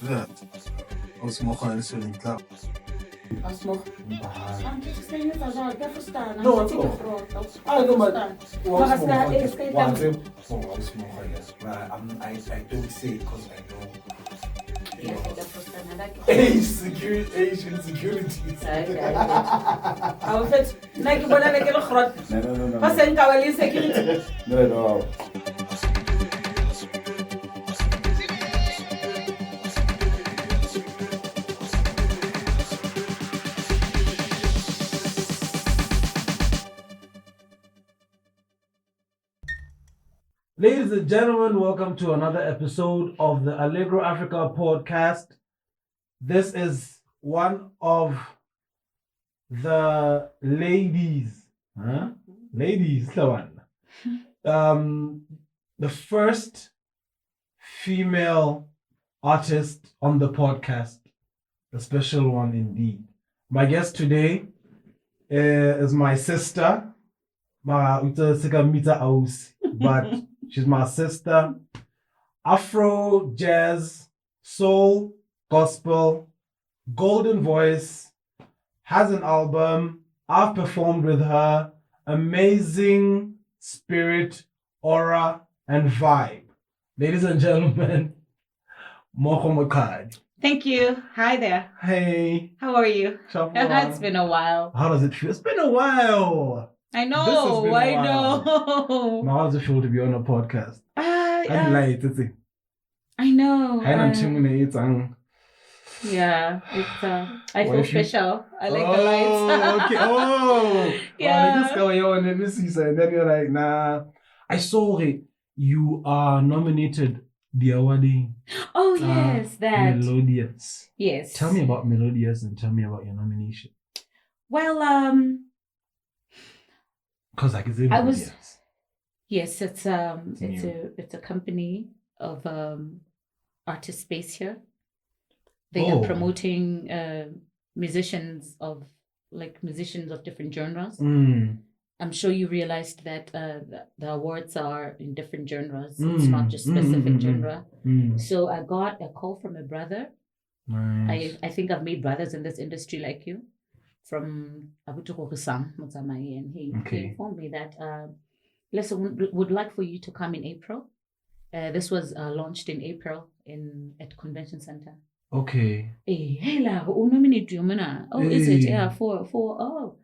Yeah. Mookho Moqhali Singer. Asmoch. No, I know, but I don't say it because I know. Age insecurity. No. Ladies and gentlemen, welcome to another episode of the Allegro Africa podcast. This is one of the ladies, ladies, the one. The first female artist on the podcast, a special one indeed. My guest today is my sister, but she's my sister. Afro, jazz, soul, gospel, golden voice, has an album. I've performed with her. Amazing spirit, aura, and vibe. Ladies and gentlemen, Mookho Moqhali. Thank you. Hi there. Hey. How are you? Shafwa. It's been a while. How does it feel? It's been a while. I This has know. been a I while. know. Now how does it feel to be on a podcast? I know. Yeah. It's I feel special. I like the lights. Okay. Oh. Yeah. This guy on the missus, and then you're like, nah. I saw it. You are nominated the awarding. Oh yes, that. Melodious. Yes. Tell me about Melodious and tell me about your nomination. Well, Because I can say I was- Melodious. yes, it's new. a company of artist space here. They Oh. are promoting musicians of different genres. I'm sure you realized that the awards are in different genres. It's not just specific genre. So I got a call from a brother. Nice. I think I've made brothers in this industry like you, from Abutuko Sam Mutamai, and he informed me that listen, would like for you to come in April. This was launched in April at Convention Center. Okay. Hey la, nominate you, mana. Oh, is it? Hey. Yeah, for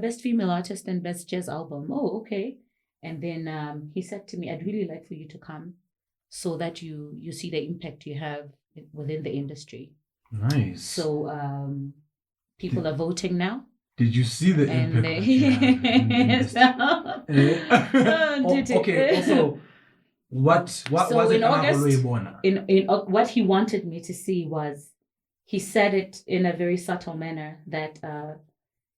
best female artist and best jazz album. Oh, okay. And then he said to me, I'd really like for you to come so that you see the impact you have within the industry. Nice. So people are voting now. Did you see the And impact? that you had in the industry? Okay. Also, what So was in it? August, in what he wanted me to see was, he said it in a very subtle manner that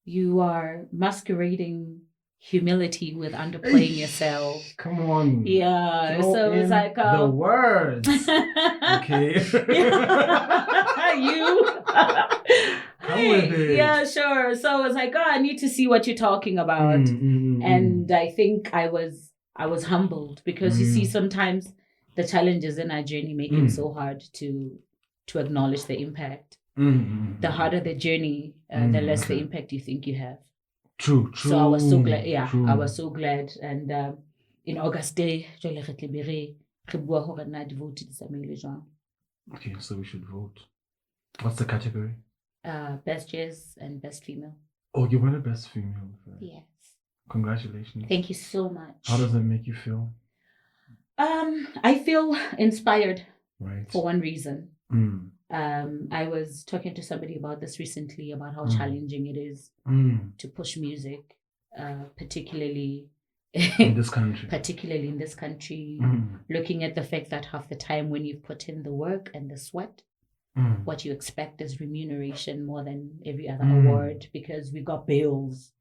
you are masquerading humility with underplaying yourself. Come on. Yeah, Throw so it's in like the words. Okay. You. Come with it. Yeah, sure. So I was like, I need to see what you're talking about. And I think I was humbled because you see, sometimes the challenges in our journey make it so hard to acknowledge the impact. The harder the journey, the less the impact you think you have. True. So I was so glad. Yeah, True. I was so glad. And in August, okay, so we should vote. What's the category? Best jazz and best female. Oh, you won the best female. Yes. Congratulations. Thank you so much. How does it make you feel? I feel inspired Right. for one reason. I was talking to somebody about this recently, about how challenging it is to push music, particularly In this country. looking at the fact that half the time when you've put in the work and the sweat, what you expect is remuneration more than every other award, because we got bills.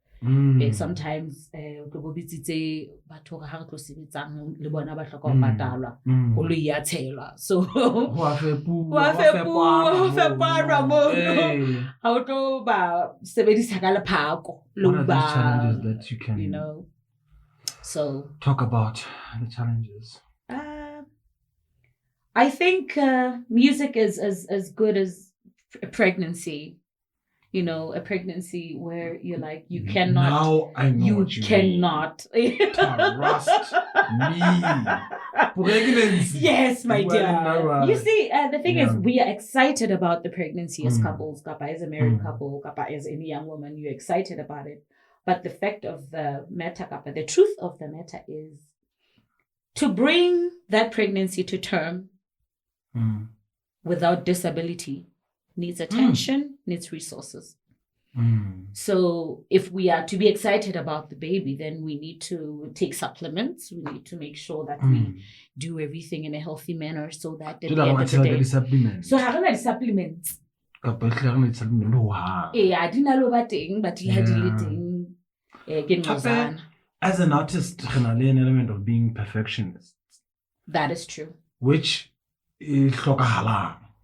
Sometimes go bitsitse batho ga re tlo sebetsang le bona ba hloka ho patalwa o lo iatshelwa, so wa feparwa mo ha o tlo ba sebedisa ka lephako What are these challenges that you can so talk about? The challenges. I think music is as good as a pregnancy. You know, a pregnancy where you're like, you cannot. Now I know what you cannot. Trust me. Pregnancy. Yes, my Well, dear. no, You see, the thing yeah. is, we are excited about the pregnancy as Mm. couples. Kappa as a married couple, Kappa as any young woman, you're excited about it. But the fact of the matter, Kappa, the truth of the matter is to bring that pregnancy to term without disability needs attention, needs resources. So if we are to be excited about the baby, then we need to take supplements. We need to make sure that we do everything in a healthy manner so that at the end of the day. So how are the supplements? I didn't know about thing, but you had deleting. As an artist, an element of being perfectionist. That is true. Which is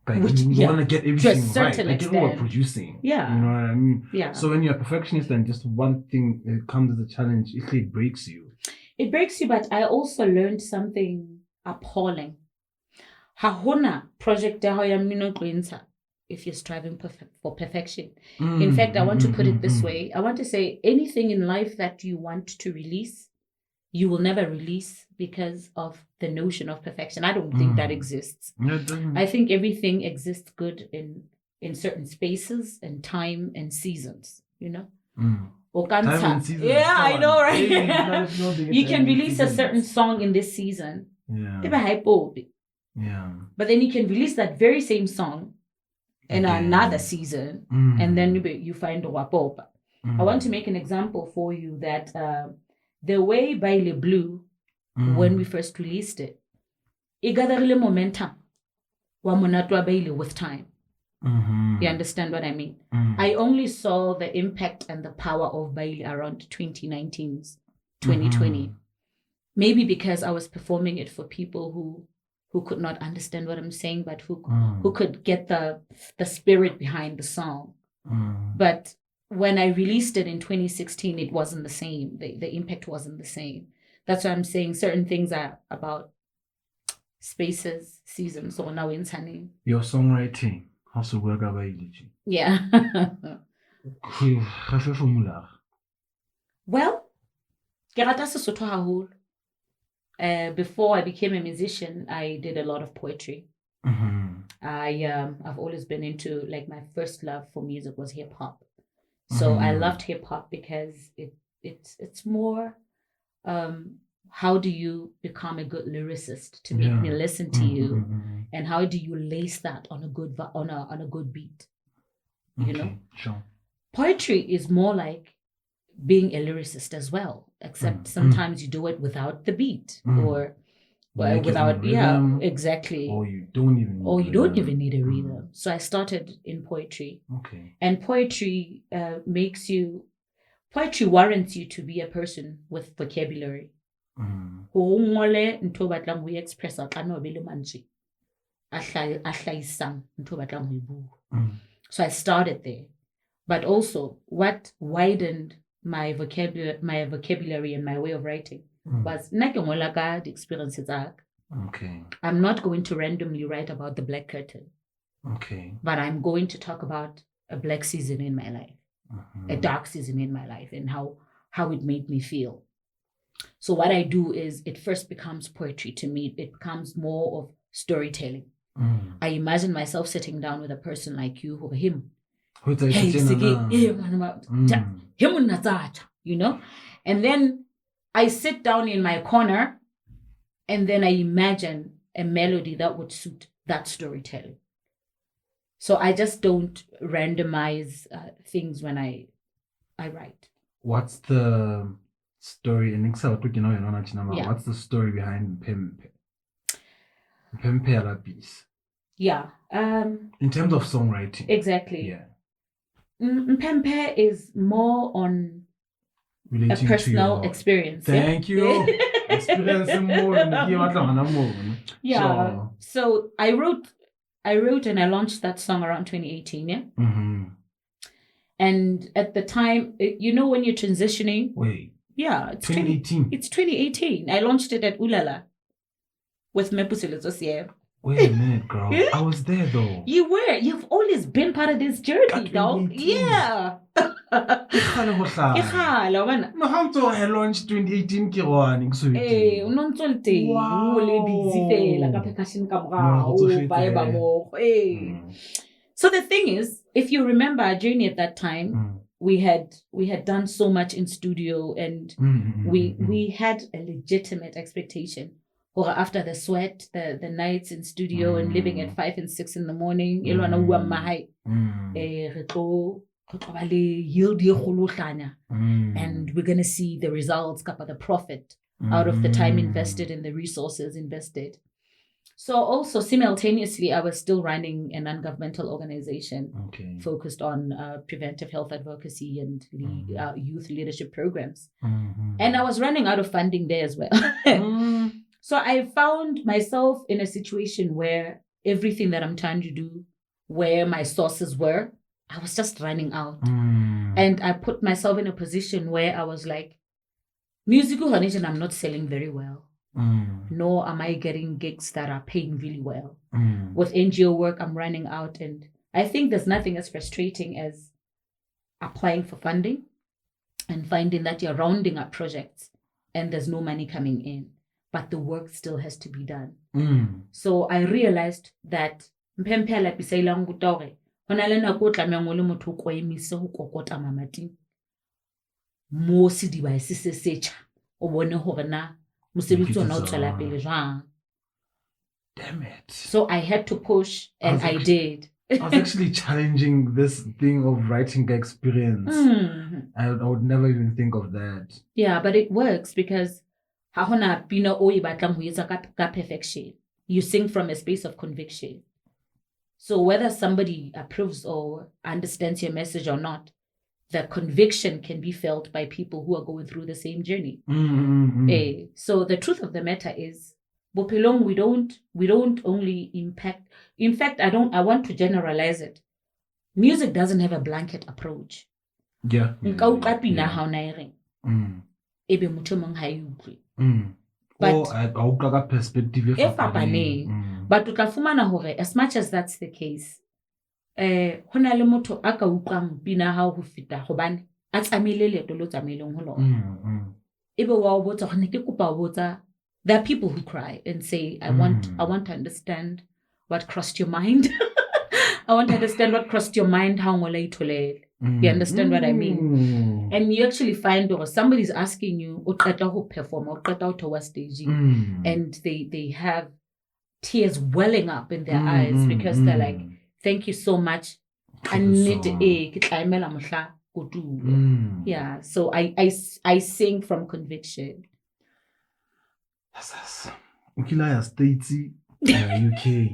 you want to get everything right. Like you are producing. Yeah. You know what I mean? Yeah. So when you're a perfectionist and just one thing comes as a challenge, it breaks you. It breaks you, but I also learned something appalling. Hahona project if you're striving for perfection. In fact, I want to put it this way. I want to say anything in life that you want to release, you will never release because of the notion of perfection. I don't think that exists. I think everything exists good in certain spaces and time and seasons, you know? Time and seasons. Yeah, I know, right? Hey, you can release a certain song in this season. Yeah. But then you can release that very same song in another season, and then you find a wapopa. I want to make an example for you that the way Baile Blue, when we first released it, it gathered a momentum with time. You understand what I mean? I only saw the impact and the power of Baile around 2019's 2020. Maybe because I was performing it for people who could not understand what I'm saying, but who could get the spirit behind the song. But when I released it in 2016, it wasn't the same. The impact wasn't the same. That's why I'm saying certain things are about spaces, seasons. So now in Sunny. Your songwriting, also work about Yeah. Well, before I became a musician, I did a lot of poetry. I've always been into, like, my first love for music was hip hop. So I loved hip hop because it's more how do you become a good lyricist to make me listen to you, and how do you lace that on a good beat, you know? Sure. Poetry is more like being a lyricist as well, except sometimes you do it without the beat or without exactly, or you don't even need a rhythm. So I started in poetry. And poetry warrants you to be a person with vocabulary. So I started there, but also what widened my vocabulary and my way of writing was the experiences. I'm not going to randomly write about the black curtain. But I'm going to talk about a black season in my life, a dark season in my life, and how it made me feel. So what I do is it first becomes poetry to me. It becomes more of storytelling. I imagine myself sitting down with a person like you or him. You know? And then I sit down in my corner and then I imagine a melody that would suit that storytelling. So I just don't randomize things when I write. What's the story? What's the story behind Pempe piece? Yeah. In terms of songwriting. Exactly. Yeah. Pempe is more on relating a personal experience. Thank you. Experiencing more. Yeah. So I wrote and I launched that song around 2018. Yeah. And at the time, you know, when you're transitioning. Wait. Yeah, it's 2018. It's 2018. I launched it at Ulala with Mepuselezo. Wait a minute, girl. I was there though. You were. You've always been part of this journey, dog. 2018. Yeah. Ke kgale go hlaya. Ke kgale, wena. No, how to I launched 2018 ke gone so Eh, o no ntse o le teng. O le busy fela ka percussion ka morao, ba e ba mo. So the thing is, if you remember our journey at that time, we had done so much in studio, and we had a legitimate expectation. Or after the sweat, the nights in studio and living at 5 and 6 in the morning, and we're gonna see the results, the profit out of the time invested and the resources invested. So also simultaneously, I was still running a non-governmental organization focused on preventive health advocacy and youth leadership programs. And I was running out of funding there as well. So I found myself in a situation where everything that I'm trying to do, where my sources were, I was just running out. And I put myself in a position where I was like, musical honation, I'm not selling very well. Nor am I getting gigs that are paying really well. With NGO work, I'm running out. And I think there's nothing as frustrating as applying for funding and finding that you're rounding up projects and there's no money coming in, but the work still has to be done. So I realized that Damn it. So I had to push, and I did. I was actually challenging this thing of writing experience. I would never even think of that. Yeah, but it works because perfection. You sing from a space of conviction. So whether somebody approves or understands your message or not, the conviction can be felt by people who are going through the same journey. So the truth of the matter is, Bopelong, we don't only impact. In fact, I want to generalize it. Music doesn't have a blanket approach. Yeah. But perspective but as much as that's the case, there are people who cry and say, I want to understand what crossed your mind. I want to understand what crossed your mind. You understand what I mean? And you actually find somebody's asking you, perform, stage, and they have tears welling up in their eyes because they're like, thank you so much. Yeah, so I sing from conviction. States, UK.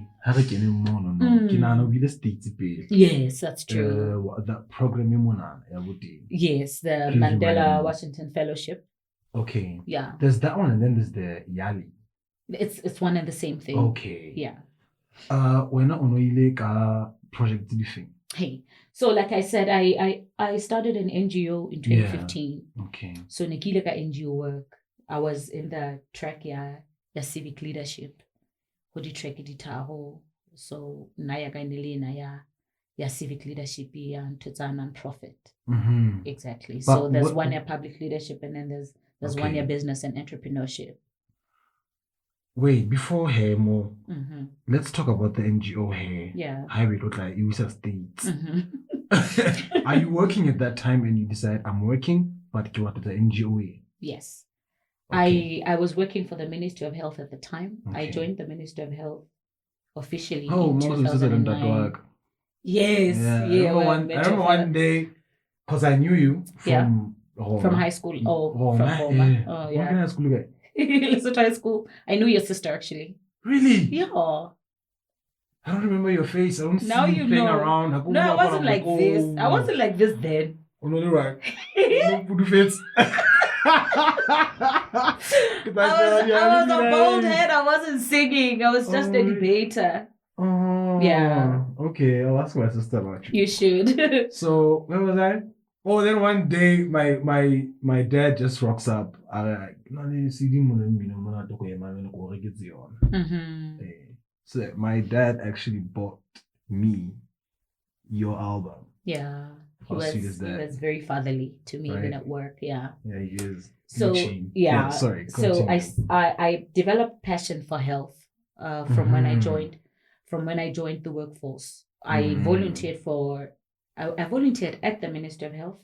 Yes, that's true. The program yes, the Mandela Washington Fellowship. Okay. Yeah. There's that one, and then there's the Yali. It's one and the same thing. Okay. Yeah. When I project different. Hey, so like I said, I started an NGO in 2015. Yeah. Okay. So Nikileka NGO work. I was in the track ya civic leadership. Hodi track editaho. So naya gainele ya civic leadership ya non-profit. Exactly. But so there's one year public leadership, and then there's 1 year business and entrepreneurship. Wait, before here more, let's talk about the NGO here. Yeah. Highway look like USA States. Are you working at that time and you decide I'm working, but you wanted the NGO way? Yes. Okay. I was working for the Ministry of Health at the time. Okay. I joined the Ministry of Health officially in 2009. Yes. Yeah. I remember one day, because I knew you from from high school. From Roma. Oh, yeah. What kind of school you get? Lesotho High School. I knew your sister actually. Really? Yeah. I don't remember your face. I don't see you playing around. No, I wasn't like this. I wasn't like this then. Oh, no, right. No put face. I was a bald head. I wasn't singing. I was just a debater. Oh. Yeah. Okay, I'll ask my sister about you. You should. So where was I? Oh, then one day my dad just rocks up. I like, So my dad actually bought me your album. Yeah. He How sweet is was that? very fatherly to me, even Right. at work. Yeah. Yeah, he is. So Gucci. yeah. Sorry. So Continue. I developed passion for health from when I Mhm. joined the workforce. I volunteered I volunteered at the Ministry of Health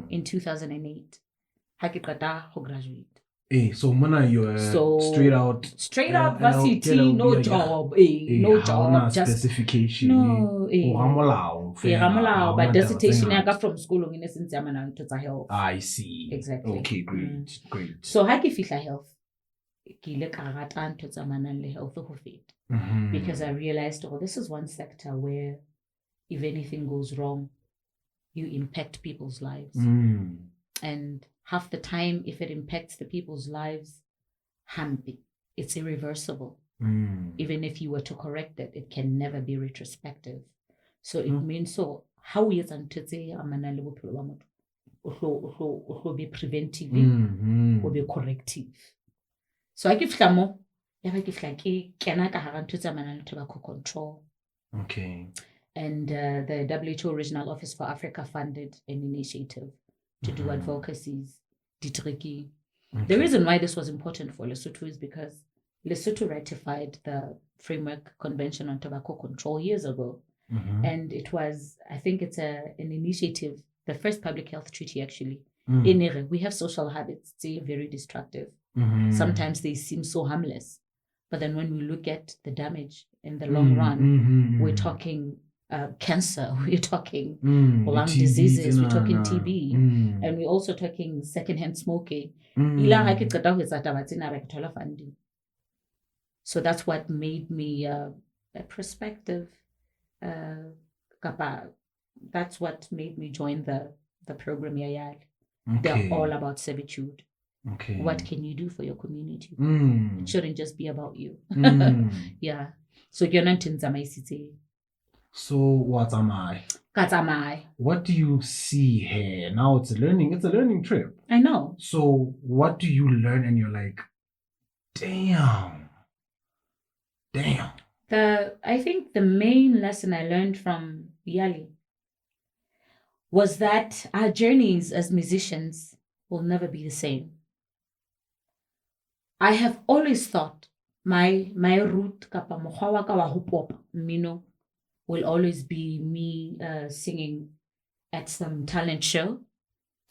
in 2008. Ha ke qeta ho graduate. So Mona, you're straight out varsity, no job, no job, just specification. no, Ramolao, but dissertation I got from school in essence to health. I see. Exactly. Okay, great. So ha ke fihla health, ke ile ka rata ntho tsa manang le health ho feta. Because I realized, this is one sector where if anything goes wrong, you impact people's lives. And half the time, if it impacts the people's lives, it's irreversible. Even if you were to correct it, it can never be retrospective. So it means how is will be preventive will be corrective. So I give more. I give like tobacco control. Okay. And the WHO Regional Office for Africa funded an initiative to do advocacies. Okay. The reason why this was important for Lesotho is because Lesotho ratified the Framework Convention on Tobacco Control years ago. And it was, I think it's an initiative, the first public health treaty actually. We have social habits, they're very destructive. Sometimes they seem so harmless. But then when we look at the damage in the long run, we're talking cancer, we're talking lung diseases, we're talking TB, and we're also talking secondhand smoking. So that's what made me a perspective. That's what made me join the program. They're all about servitude. Okay. What can you do for your community? It shouldn't just be about you. Yeah. So you're not in Zamaisite. So what am I? What do you see here? Now it's a learning trip. I know. So what do you learn and you're like, damn. I think the main lesson I learned from Yali was that our journeys as musicians will never be the same. I have always thought my route kapa mokgwa wa ka wa ho popa mmino will always be me singing at some talent show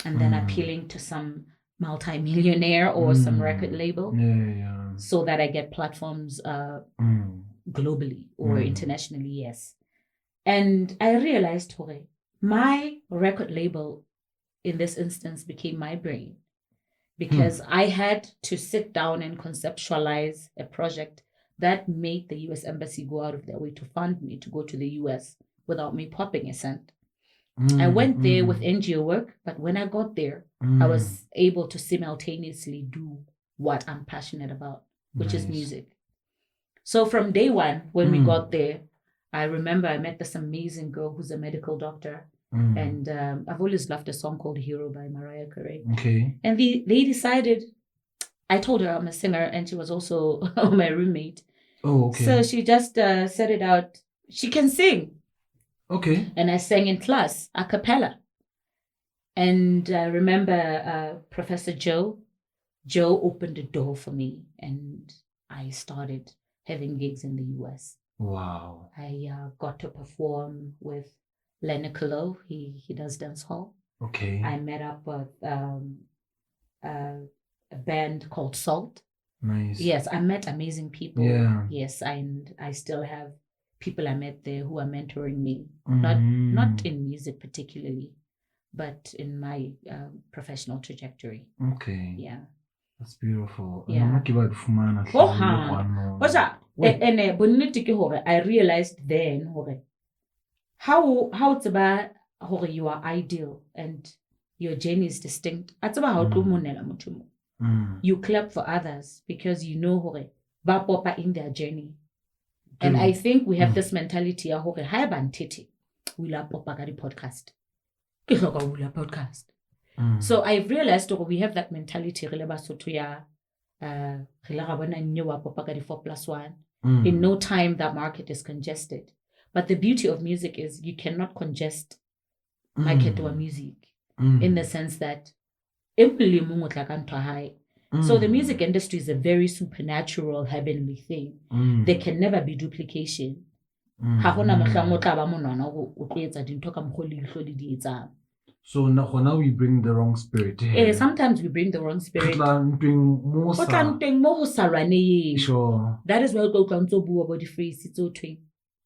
and then appealing to some multi-millionaire or some record label so that I get platforms globally or internationally, yes. And I realized my record label in this instance became my brain because I had to sit down and conceptualize a project that made the US Embassy go out of their way to fund me to go to the US without me popping a cent. I went there with NGO work, but when I got there, I was able to simultaneously do what I'm passionate about, which is music. So from day one, when we got there, I remember I met this amazing girl who's a medical doctor. And I've always loved a song called Hero by Mariah Carey. Okay. And they decided, I told her I'm a singer and she was also my roommate. Oh, okay. So she just said it out. She can sing. Okay. And I sang in class, a cappella. And I remember Professor Joe opened the door for me and I started having gigs in the US. Wow. I got to perform with Len Nicolo. He does dance hall. Okay. I met up with a band called Salt. Nice. Yes, I met amazing people. Yeah. Yes, and I still have people I met there who are mentoring me. Not in music particularly, but in my professional trajectory. Okay. Yeah. That's beautiful. Yeah. I realized then how it's about you are ideal and your journey is distinct. You clap for others because you know ba popa in their journey. And I think we have this mentality we la popa ka di podcast. So I've realized we have that mentality re le Basotho ya re la ga bona nnye wa popa ka di 4+1 In no time, that market is congested. But the beauty of music is you cannot congest market or music in the sense that so the music industry is a very supernatural, heavenly thing. There can never be duplication. So now we bring the wrong spirit here. Sometimes we bring the wrong spirit. Sure. That is why we go about the phrase,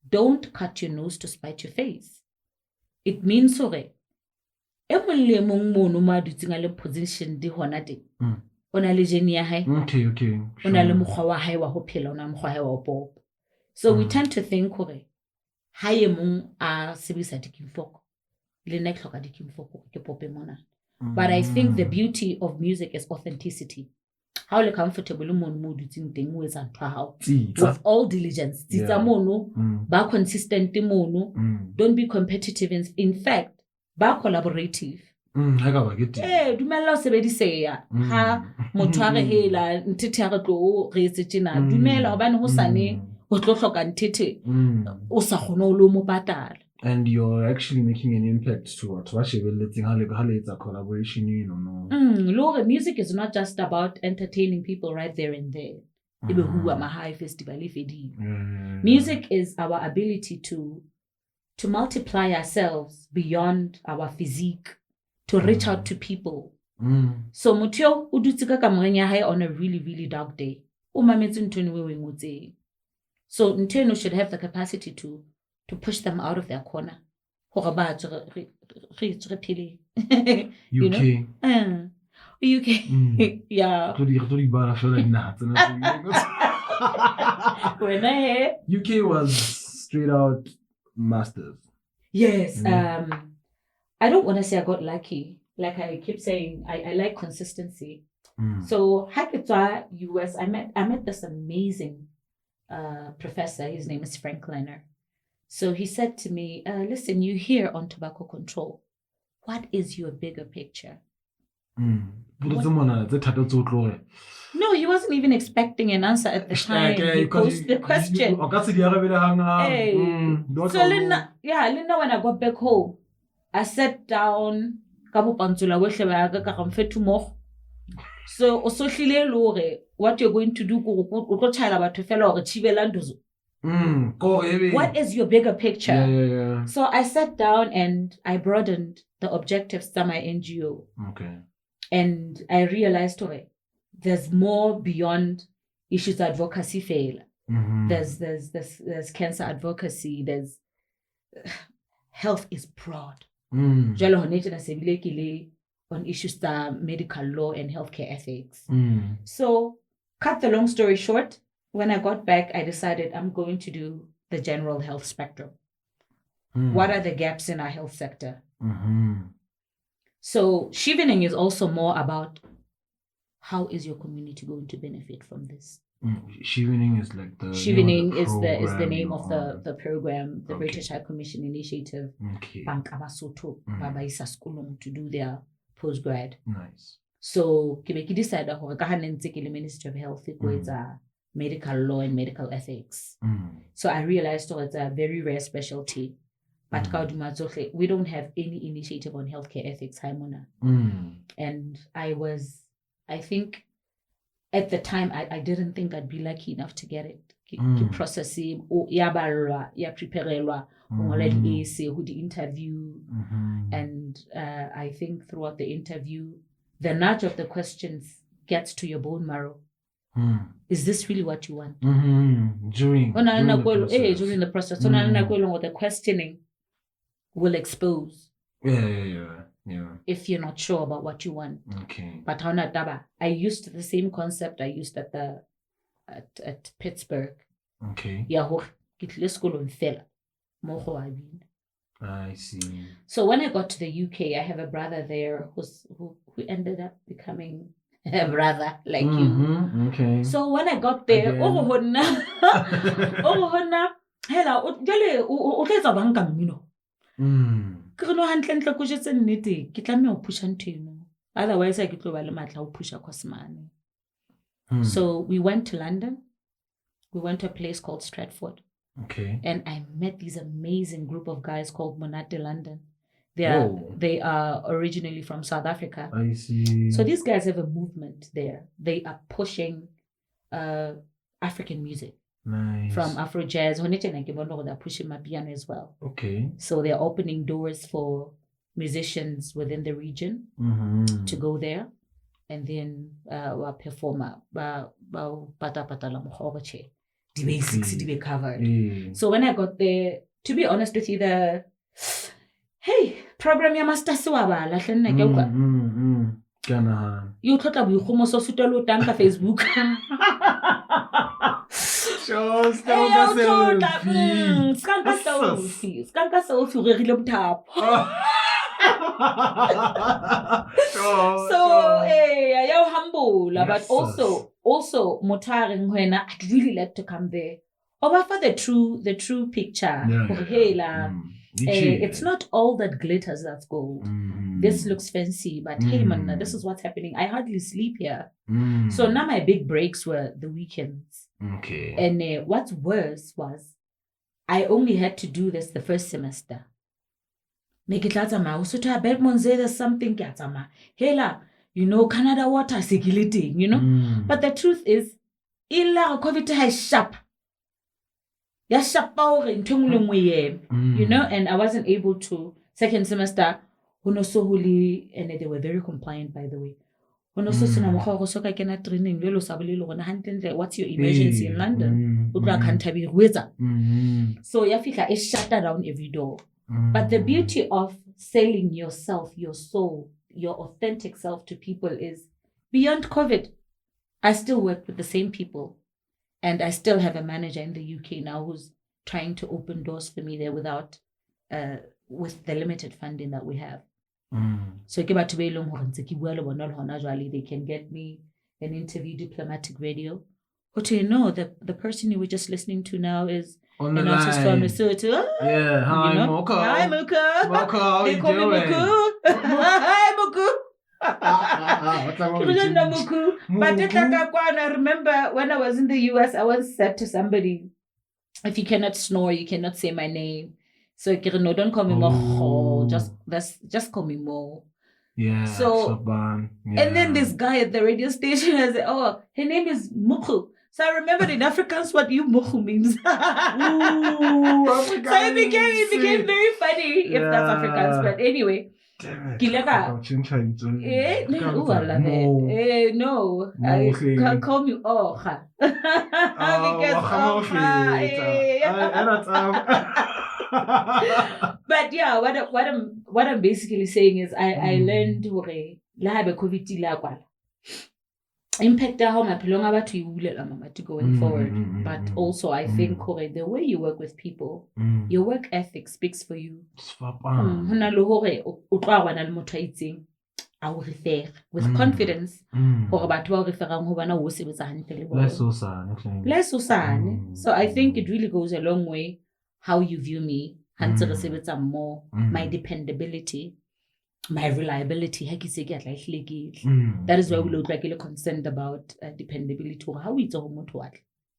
don't cut your nose to spite your face. It means so position di hona di. Ona le genie ya hae. Okay. Ona le mokgwa wa hae wa ho phela, ona mokgwa hae wa pop. So we tend to think hore hae mong a sebisa dikimfoko. Le ne hloka dikimfoko ke pop mona. But I think the beauty of music is authenticity. How le comfortable mon mo dutsing teng o etsa ntwa hao. With all diligence. Titsa mono ba consistent mono. Don't be competitive, in fact ba collaborative. Dumela o sebediseya ha motho a re hela ntete ya re tlo re etse tjena dumela hobane ho sane o tlo hloka ntete o sa kgone o lo mo patala. And you're actually making an impact to what it's a collaboration, you know. Lord, music is not just about entertaining people right there and there. Music is our ability to multiply ourselves beyond our physique, to reach out to people. So mutyo udutsika ka mrenya hae on a really, really dark day. So Nteno should have the capacity to push them out of their corner. You know? UK. Yeah. UK was straight out masters. Yes. I don't want to say I got lucky. Like I keep saying, I like consistency. So Hakitwa US, I met this amazing professor. His name is Frank Leonard. So he said to me, listen, you're here on tobacco control. What is your bigger picture? No, he wasn't even expecting an answer at the time. He posed the question. So Lina, when I got back home, I sat down. So what you're going to do, what is your bigger picture? Yeah. So I sat down and I broadened the objectives of my NGO. Okay. And I realized there's more beyond issues advocacy fail. There's cancer advocacy, there's health is broad. On issues of medical law and healthcare ethics. So cut the long story short, when I got back, I decided I'm going to do the general health spectrum. What are the gaps in our health sector? So Shivening is also more about how is your community going to benefit from this? Shivening is like the Shivening is the name of the program, the British High Commission Initiative. Bank Abasoto Babaisa Skulung to do their postgrad. Nice. So Kibeki decided the Ministry of Health is medical law and medical ethics. So I realized it's a very rare specialty. But we don't have any initiative on healthcare ethics, Haimona. And I think at the time I didn't think I'd be lucky enough to get it. Processing the interview. And I think throughout the interview, the nudge of the questions gets to your bone marrow. Is this really what you want? During the process. So the questioning will expose. Yeah. If you're not sure about what you want. Okay. But I used the same concept I used at Pittsburgh. Okay. I see. So when I got to the UK, I have a brother there who ended up becoming a brother like you. Okay. So when I got there, otherwise I could push. So we went to London We went to a place called Stratford. Okay. And I met these amazing group of guys called Monate London. They are originally from South Africa. I see. So these guys have a movement there. They are pushing African music. Nice. From Afro jazz. They're pushing my piano as well. Okay. So they're opening doors for musicians within the region to go there. And then performer covered. So when I got there, to be honest with you, program ya master siwabala hle nna ke kwa kana you tlotla boikgomo so sutelo tanka Facebook skanka selfie re rile bothapo. So you're humble, but also motaring when I'd really like to come there. Or for the true picture. It's not all that glitters that's gold. This looks fancy, but hey man, this is what's happening. I hardly sleep here. So now my big breaks were the weekends. Okay. And what's worse was I only had to do this the first semester. Make it also to a bedmon say there's something hela, Canada water security, But the truth is, illa COVID has sharp. And I wasn't able to second semester, and they were very compliant, by the way. What's your emergency in London? So Yafika is shut down every door. But the beauty of selling yourself, your soul, your authentic self to people is beyond COVID. I still work with the same people. And I still have a manager in the UK now who's trying to open doors for me there with the limited funding that we have. So they can get me an interview, diplomatic radio. But the person you were just listening to now is on an artist from Lesotho. Yeah, hi Mookho. Hi Mookho. Mookho, how they you call doing? me Mookho. Hi Mookho. But I remember when I was in the US, I once said to somebody, if you cannot snore, you cannot say my name. So no, don't call me Mookho. Just call me Mo. Yeah. So and then this guy at the radio station has said, her name is Mookho. So I remembered in Afrikaans what you Mookho means. So it became very funny if that's Afrikaans. But anyway. Damn it. No. Call me Oha. But yeah, what I'm basically saying is I learned impact how my to going forward. But also I think the way you work with people, your work ethic speaks for you. I will refer with confidence. So I think it really goes a long way how you view me. More my dependability, my reliability. That is why we look like you're concerned about dependability. How we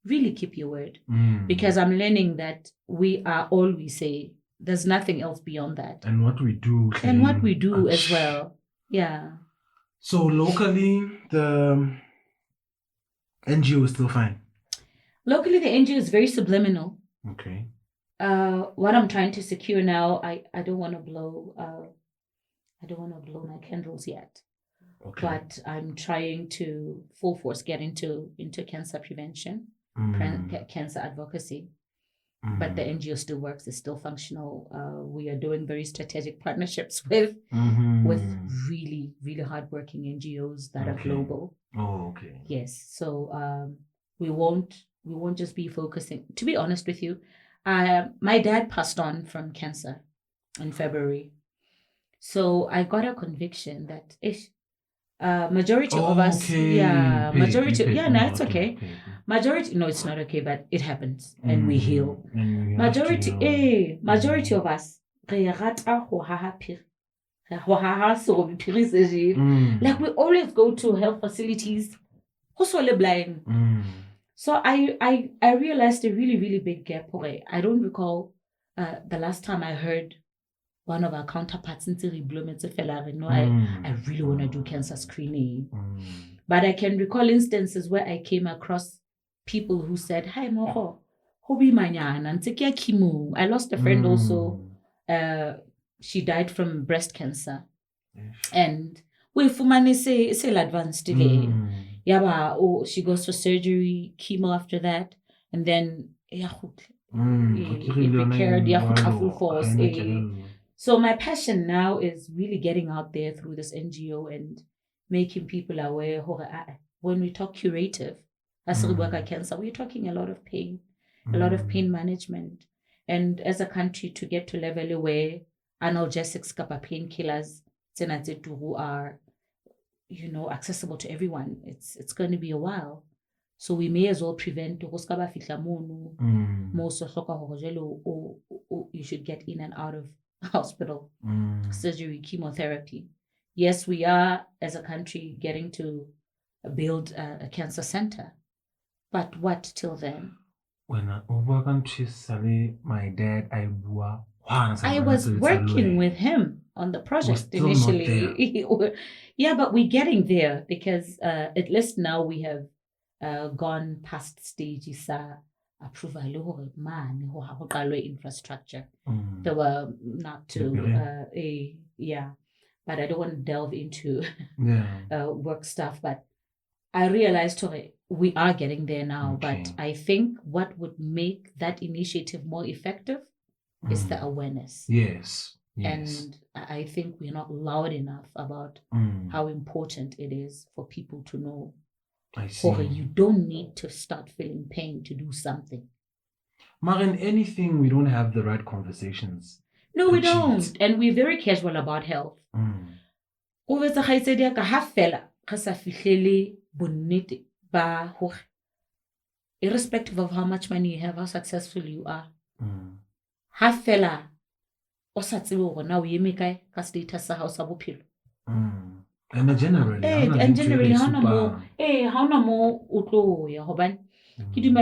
really keep your word. Because I'm learning that we are all we say. There's nothing else beyond that. And what we do. As well. Yeah. So locally, the NGO is still fine. Locally, the NGO is very subliminal. Okay. What I'm trying to secure now, I don't want to blow my candles yet. Okay. But I'm trying to full force get into cancer prevention, cancer advocacy. But the NGO still works, it's still functional. We are doing very strategic partnerships with really, really hardworking NGOs that are global. Oh, okay. Yes. So we won't just be focusing. To be honest with you, my dad passed on from cancer in February. So I got a conviction that majority of us, it's okay. Majority, no, it's not okay, but it happens and we heal. Majority of us, like we always go to health facilities, blind. So I realized a really, really big gap. Okay, I don't recall the last time I heard one of our counterparts in Bloom and I really want to do cancer screening. But I can recall instances where I came across people who said, "Hi Mookho, hobi manyana ntsikia chemo." I lost a friend also. She died from breast cancer. And we fumane se advanced she goes for surgery, chemo after that, and then so my passion now is really getting out there through this NGO and making people aware. When we talk curative, as we work at cancer, we're talking a lot of pain, a lot of pain management, and as a country to get to level where analgesics, kappa painkillers, who are, accessible to everyone. It's going to be a while, so we may as well prevent. You should get in and out of hospital, surgery, chemotherapy. Yes, we are as a country getting to build a cancer center, but what till then? When my dad, I was working with him on the project initially. Yeah, but we're getting there because at least now we have gone past stages approval infrastructure. There were not to but I don't want to delve into work stuff. But I realized we are getting there now. Okay. But I think what would make that initiative more effective is the awareness. Yes. And I think we're not loud enough about how important it is for people to know. I see. You don't need to start feeling pain to do something. In anything, we don't have the right conversations. No, we don't. And we're very casual about health. Irrespective of how much money you have, how successful you are. And generally,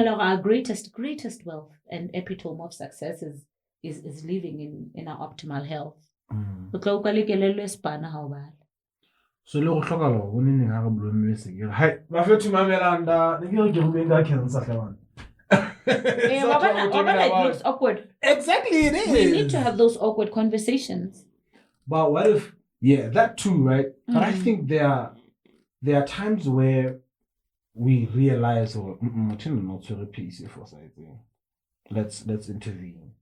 our greatest wealth and epitome of success is living in our optimal health. So lo hloka lo go nne ga go blomme se ke hai ba fethu mamelanda ne ke re rumenga cancer hlabana it looks awkward. Exactly, it is. We need to have those awkward conversations. But what if that too, right? But I think there are times where we realize not to replace it for something. Let's intervene.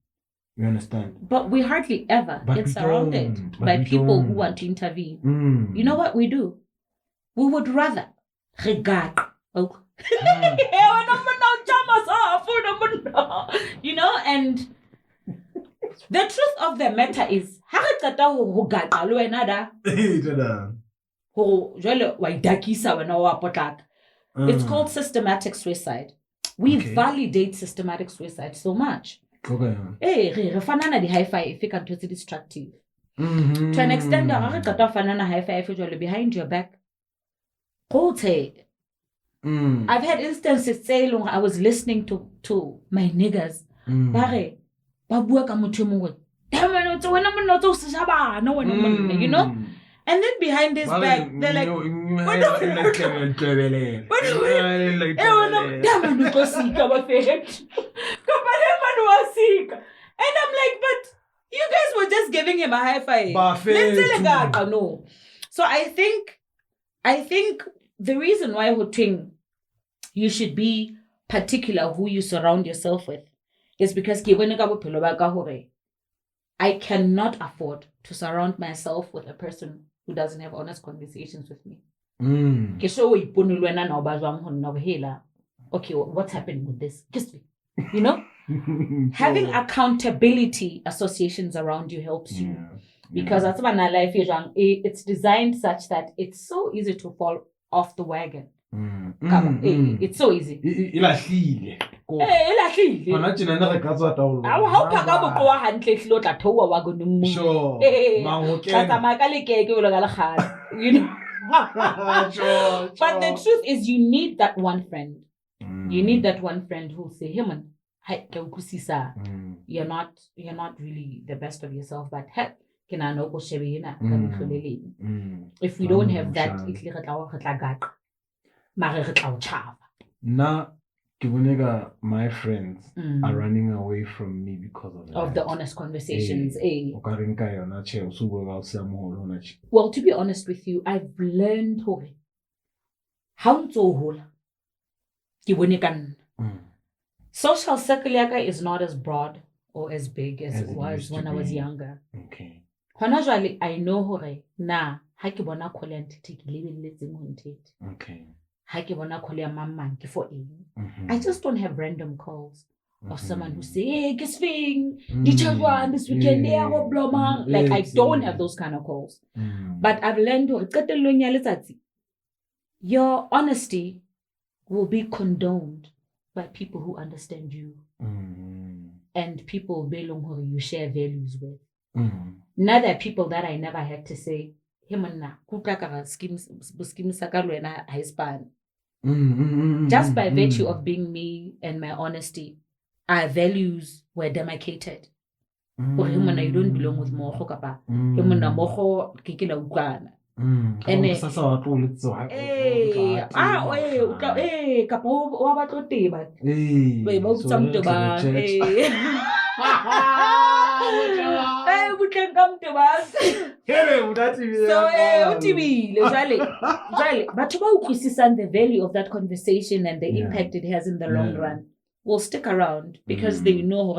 You understand? But we hardly ever get surrounded by people who want to intervene. You know what we do? We would rather regard. And the truth of the matter is, it's called systematic suicide. We validate systematic suicide so much. Okay. Destructive. To an extent, behind your back. I've had instances say long I was listening to my niggas. And then behind his back, they're like, and I'm like, but you guys were just giving him a high five. No. So I think the reason why you should be particular who you surround yourself with is because I cannot afford to surround myself with a person who doesn't have honest conversations with me. Okay, what's happening with this? Just, having accountability associations around you helps you. Because that's when life it's designed such that it's so easy to fall off the wagon. It's so easy. But the truth is, you need that one friend You need that one friend who'll say, hey man, you're not really the best of yourself, but heck, if we don't have that, now my friends are running away from me because of the honest conversations. Well, to be honest with you, I've learned how to social circle is not as broad or as big as it was when I was younger. Okay. I know Okay. I just don't have random calls of someone who say, hey, this weekend, like I don't have those kind of calls. But I've learned your honesty will be condoned by people who understand you and people who you share values with. Now there are people that I never had to say, just by virtue of being me and my honesty, our values were demarcated. You don't belong with Mookho kapa. Mookho kikila utlwana. Kapa wa batlo teba. Ba utsa mtoba. So the value of that conversation and the impact it has in the long run will stick around because they know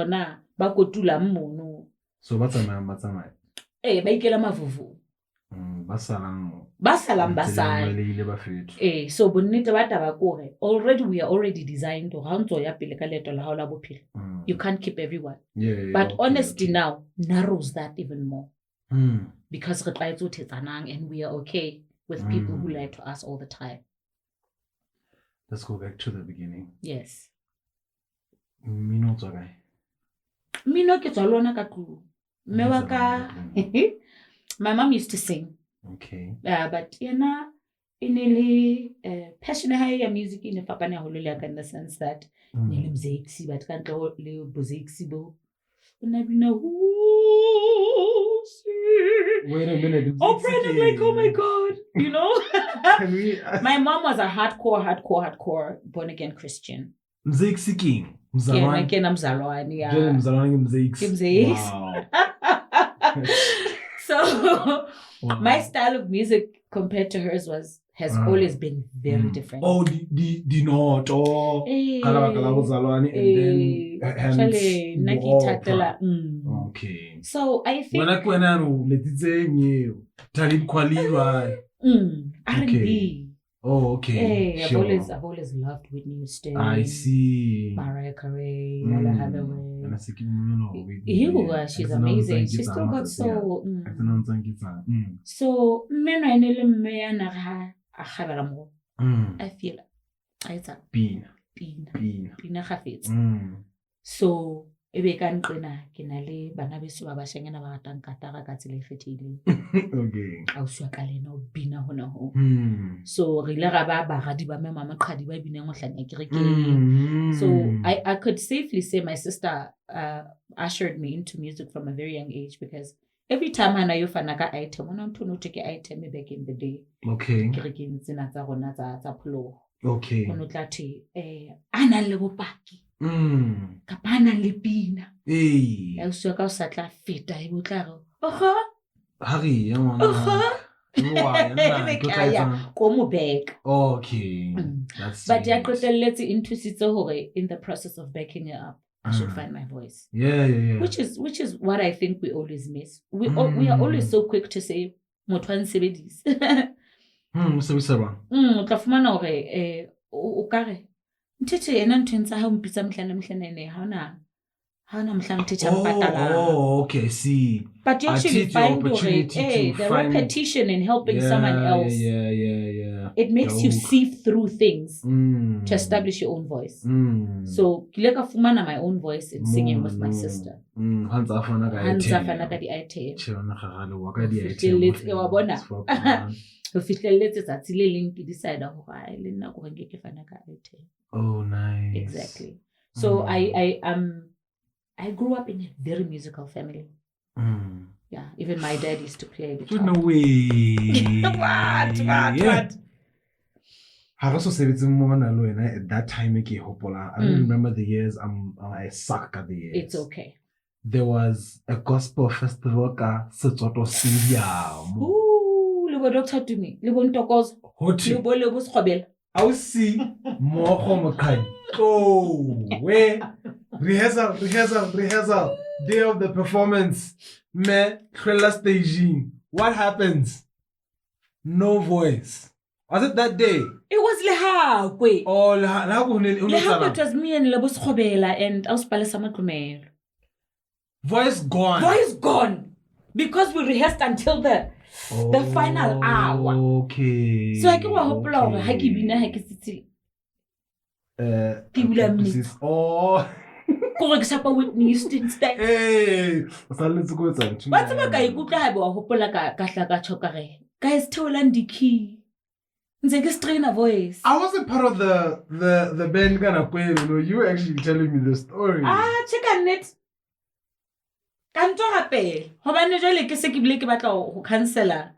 so what's my basalam so already we are already designed to you can't keep everyone. But honesty now narrows that even more because and we are okay with people who lie to us all the time. Let's go back to the beginning. Yes. My mom used to sing. Okay. But passionate music in the sense that wait a minute. Oh, Brad, I'm like, oh my God, you know? My mom was a hardcore born again Christian. King. Wow. So my style of music compared to hers has always been very different. Oh, the note, okay. So I think R&B. Oh, okay. Hey, I've always loved Whitney Houston. I see. Mariah Carey, Ella Hathaway. She's amazing. She still got soul. So, I feel it's a Pina. So, ebe ka nqena ke na le bana beso ba bashanyana ba ratang katara ka tsela e kgethileng. Okay. A o swa ka lena o bina hona ho. So re ile ga ba bagadi ba mama maqhadi ba bineng ho hlanya kerekeng. So I could safely say my sister ushered me into music from a very young age because every time hana yo fana ka item ona ntho no take item back in the day. Okay. Kerekeng tsena tsa rona tsa pholo. Okay. Ono tla the ana le bopaki. Kapana le pina. Ya uswa ka o sa tla feta e botla go. Hari ya okay. That's but ya qetelletse into sitse hore in the process of backing it up I should find my voice. Yeah. Which is what I think we always miss. We are always so quick to say motho a nsebedise. Tla fumana hore o kare ntete ena ntho ntsa ha o mpitsa mhlana ene ha ona Oh, okay, see. But you I actually teach you find opportunity to the find- repetition in helping someone else. Yeah. It makes you sieve through things Mm. to establish your own voice. Mm. So, kileka fumana my own voice in singing with my sister. Hansa fana ka Di item. Chona gagale wa ka di Fihlelletse item. wa bona. Ho fihlelletse tsatsi le leng ke decide ho ai le nna go nke ke fana ka item. Oh, nice. Exactly. So I grew up in a very musical family. Yeah, even my dad used to play guitar. No way. What? At that time, I don't remember the years. I suck at the years. It's okay. There was a gospel festival ka Setsoto Stadium. Ooh, lebo Dr. Tumi, lebo Ntokozo, lebo Skobel. I will see Mookho Moqhali. Oh, where? Rehearsal. Day of the performance. Me, trailer staging. What happens? No voice. Was it that day? It was Lehakwe. Oh, Lehakwe. It was me and Lebo Skobela and Auspale Samakumel. Voice gone. Voice gone. Because we rehearsed until the final hour. Okay. So I can hope long. Oh. Whitney Houston style. Hey. What's Guys, Tolandi key. Strain a voice. I wasn't part of the band you were actually telling me the story. Check on it. Can't talk a cancela.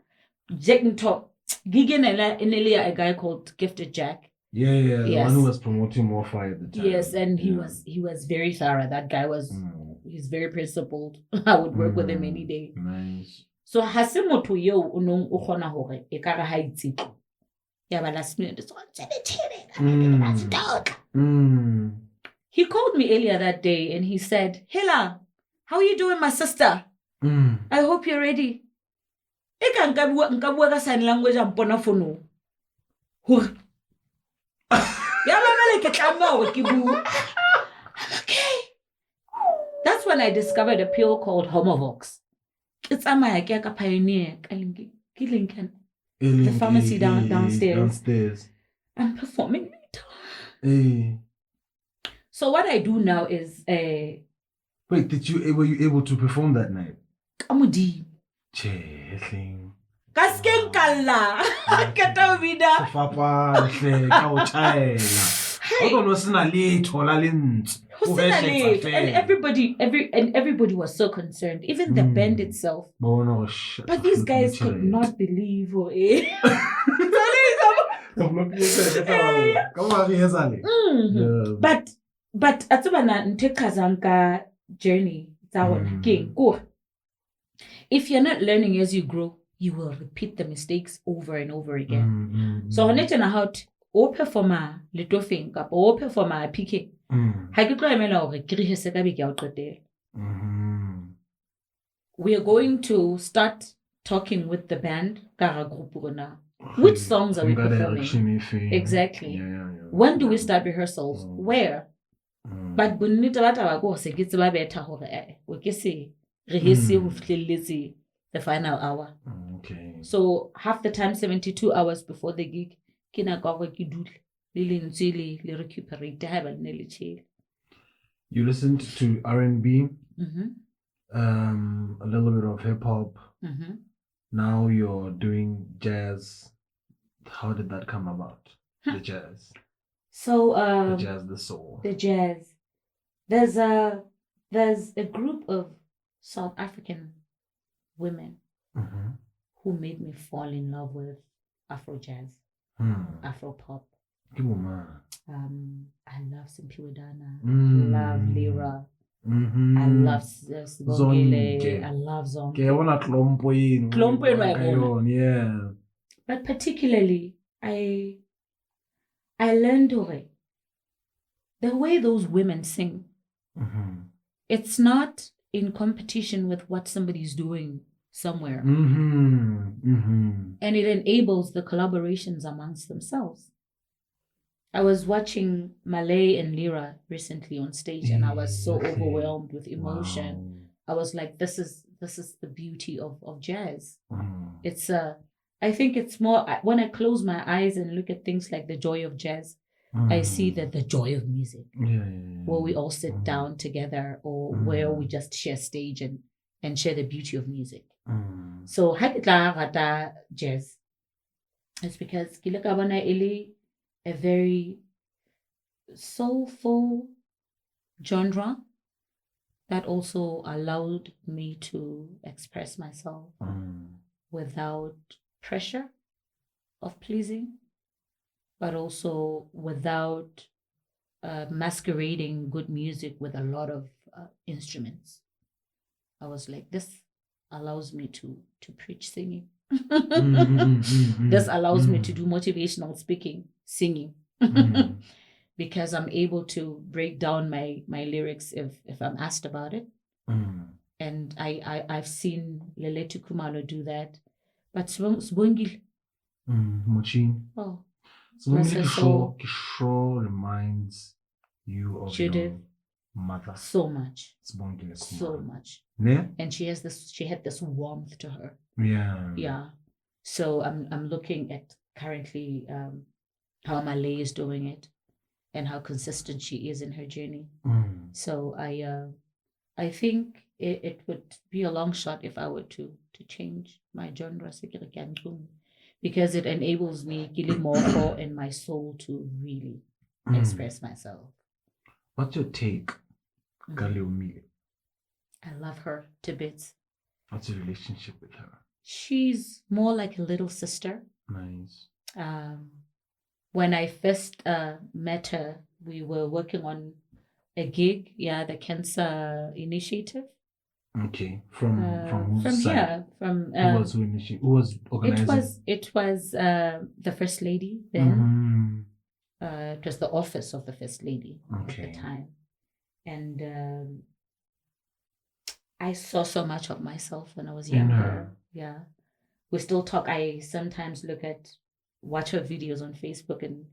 Jack and Top. Gigan and Elia, a guy called Gifted Jack. Yeah, yes. The one who was promoting more fire at the time. Yes, and he was very thorough. That guy was he's very principled. I would work with him any day. Nice. So hasimo to yo unong ukona hore e kare ha itsitlo. Ya ba last minute so He called me earlier that day and he said, "Hela, how are you doing, my sister? I hope you're ready." Eka nka bua ka sign language a mpona fono. Hore okay. That's when I discovered a pill called Homovox. It's a pioneer. The pharmacy downstairs. I'm performing later. So what I do now is wait, were you able to perform that night? Kamudi. Kaskenkala. Kata vida. Papa, and everybody was so concerned, even the band itself. But these guys could not believe But atsubana ntekazanka journey if you're not learning as you grow, you will repeat the mistakes over and over again. So honetena how o performer le tofeng kapa o performer PK. We are going to start talking with the band. Which songs are we performing? Exactly. When do we start rehearsals? Where? But the final hour. Okay. So half the time, 72 hours before the gig, you listened to R&B, a little bit of hip hop. Now you're doing jazz. How did that come about? The jazz. So the jazz, the soul. The jazz. There's a group of South African women who made me fall in love with Afro jazz, Afro pop. I love Simpiwadana. I love Lira. I love Sibongile. I love Zonke. Yeah. But particularly, I learned the way those women sing. It's not in competition with what somebody's doing somewhere. And it enables the collaborations amongst themselves. I was watching Malay and Lyra recently on stage, and I was so overwhelmed with emotion. Wow. I was like, this is the beauty of jazz. It's I think it's more when I close my eyes and look at things like the joy of jazz, I see that the joy of music, where we all sit down together, or where we just share stage and share the beauty of music. So ha ke tla rata jazz, it's because ke le ka bona ele a very soulful genre that also allowed me to express myself without pressure of pleasing, but also without masquerading good music with a lot of instruments. I was like, this allows me to preach singing. This allows me to do motivational speaking, singing. Because I'm able to break down my lyrics if I'm asked about it. And I've seen Leletu Kumalo do that. But Sbongile. Mochin. Oh. Sbongile sure reminds you of Judith. Your mother. So much. Sbongile Kumalo. So much. Yeah. And she had this warmth to her. Yeah. Yeah. So I'm looking at currently how Malay is doing it, and how consistent she is in her journey. So I think it would be a long shot if I were to change my genre, because it enables me more in my soul to really express myself. What's your take, Galeumi? I love her to bits. What's your relationship with her? She's more like a little sister. Nice. When I first met her, we were working on a gig, the Cancer Initiative. Okay, from whose side? Here, from who was organizing? It was the First Lady then. It was the office of the First Lady at the time, and I saw so much of myself when I was younger. Yeah, we still talk. I sometimes watch her videos on Facebook and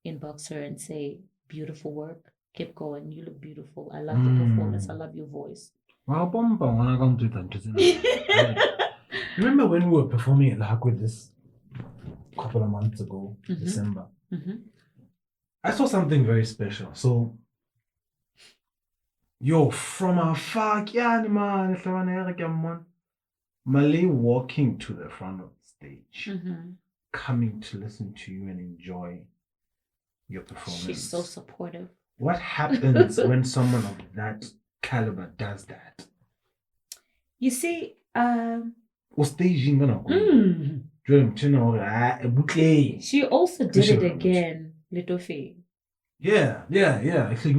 inbox her and say, beautiful work, keep going, you look beautiful, I love the performance, I love your voice. Remember when we were performing at La with this couple of months ago, December? I saw something very special. So, from afar, Malay walking to the front of the stage, coming to listen to you and enjoy your performance. She's so supportive. What happens when someone of that caliber does that? You see, she also did it again, Little Faye. Yeah. Actually,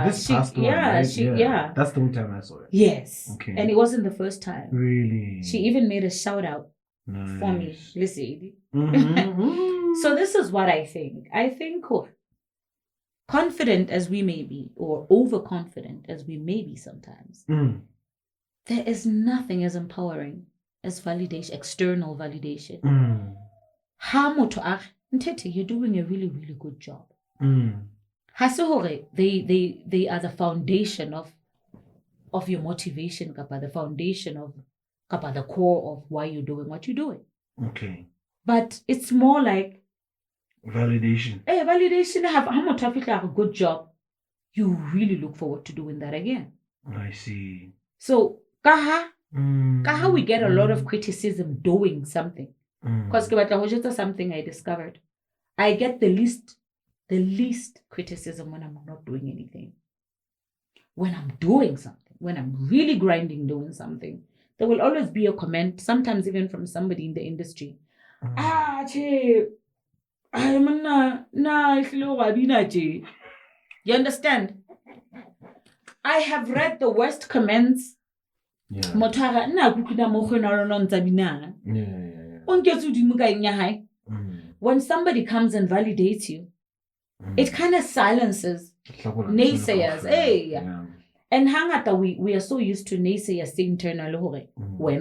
this past one, right? That's the only time I saw it. Yes. Okay. And it wasn't the first time. Really? She even made a shout out for me. Listen. So this is what I think. I think confident as we may be, or overconfident as we may be sometimes, there is nothing as empowering as validation, external validation. You're doing a really, really good job. They are the foundation of your motivation, the foundation of the core of why you're doing what you're doing. Okay. But it's more like validation. Validation have a good job. You really look forward to doing that again. I see. So kaha we get a lot of criticism doing something. Because something I discovered. I get the least criticism when I'm not doing anything. When I'm doing something, when I'm really grinding doing something, there will always be a comment, sometimes even from somebody in the industry. You understand? I have read the worst comments. When somebody comes and validates you, it kind of silences naysayers. And hangata we are so used to naysayers saying internally, but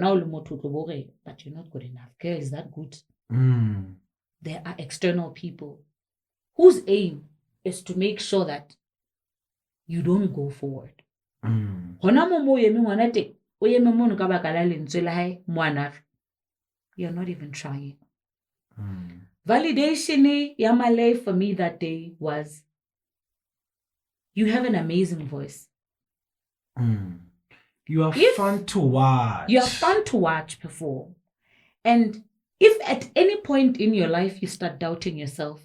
you're not good enough. Girl, is that good? There are external people whose aim is to make sure that you don't go forward. You're not even trying. Validation Yamale for me that day was, you have an amazing voice. You are fun to watch. You are fun to watch perform. And if at any point in your life you start doubting yourself,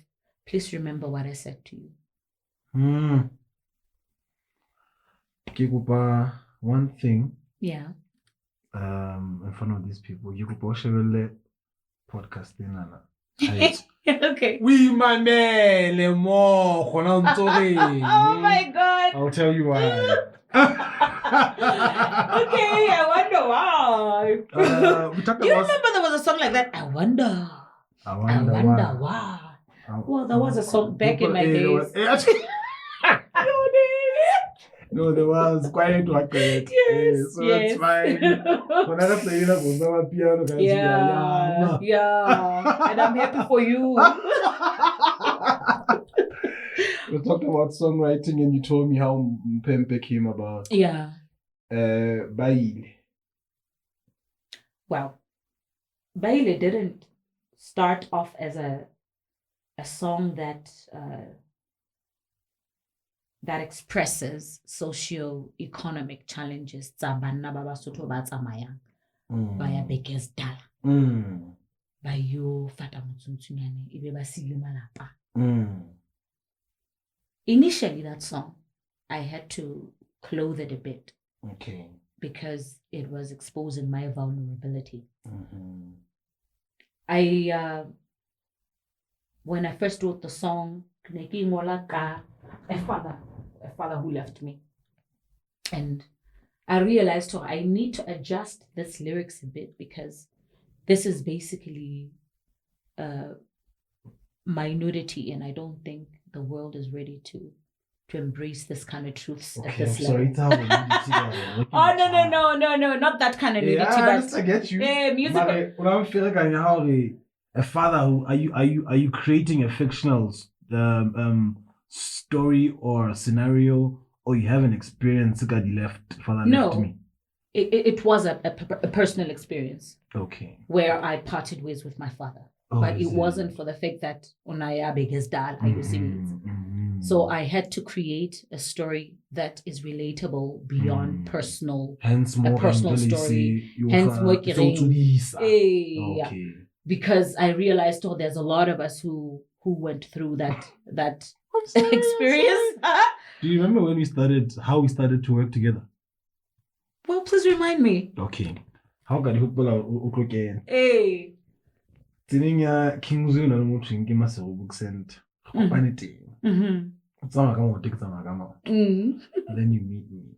please remember what I said to you. Kikupa, one thing. Yeah. In front of these people, you could watch a podcast in Anna. Okay. We manele mo. Oh my God. I'll tell you why. Okay, I wonder why. We talked Do you about. remember there was a song like that? I wonder why. Well, there was a song back in my days. No, there was quite accurate. Yes, so yes. it's fine. When I play piano, Yeah. And I'm happy for you. We talked about songwriting, and you told me how Mpempe came about. Yeah. Baile. Well, Baile didn't start off as a song that expresses socio-economic challenges. Banna ba Basotho ba tsamayang ba ya bekes dala ba yo fata motsuntsunyane e be ba sile malapa. Initially, that song, I had to clothe it a bit. Okay. Because it was exposing my vulnerability. When I first wrote the song, a father who left me. And I realized I need to adjust this lyrics a bit, because this is basically my nudity, and I don't think the world is ready to embrace this kind of truths at this level. Sorry, Oh, no, not that kind of nudity. But I get you. Musical. When I'm feeling like how a father who are you creating a fictional story or scenario, or you have an experience that father left me? It was a personal experience. Okay. Where I parted ways with my father. But it wasn't for the fact that Onaya Bege's dad are using it. So I had to create a story that is relatable beyond personal. Hence more personal story. Hence more okay. Because I realized there's a lot of us who went through that experience. Do you remember how we started to work together? Well, please remind me. Okay. How can you pull out again? Hey. Tininga King's Union and Muchingi Maso book sent vanity. And then you meet me.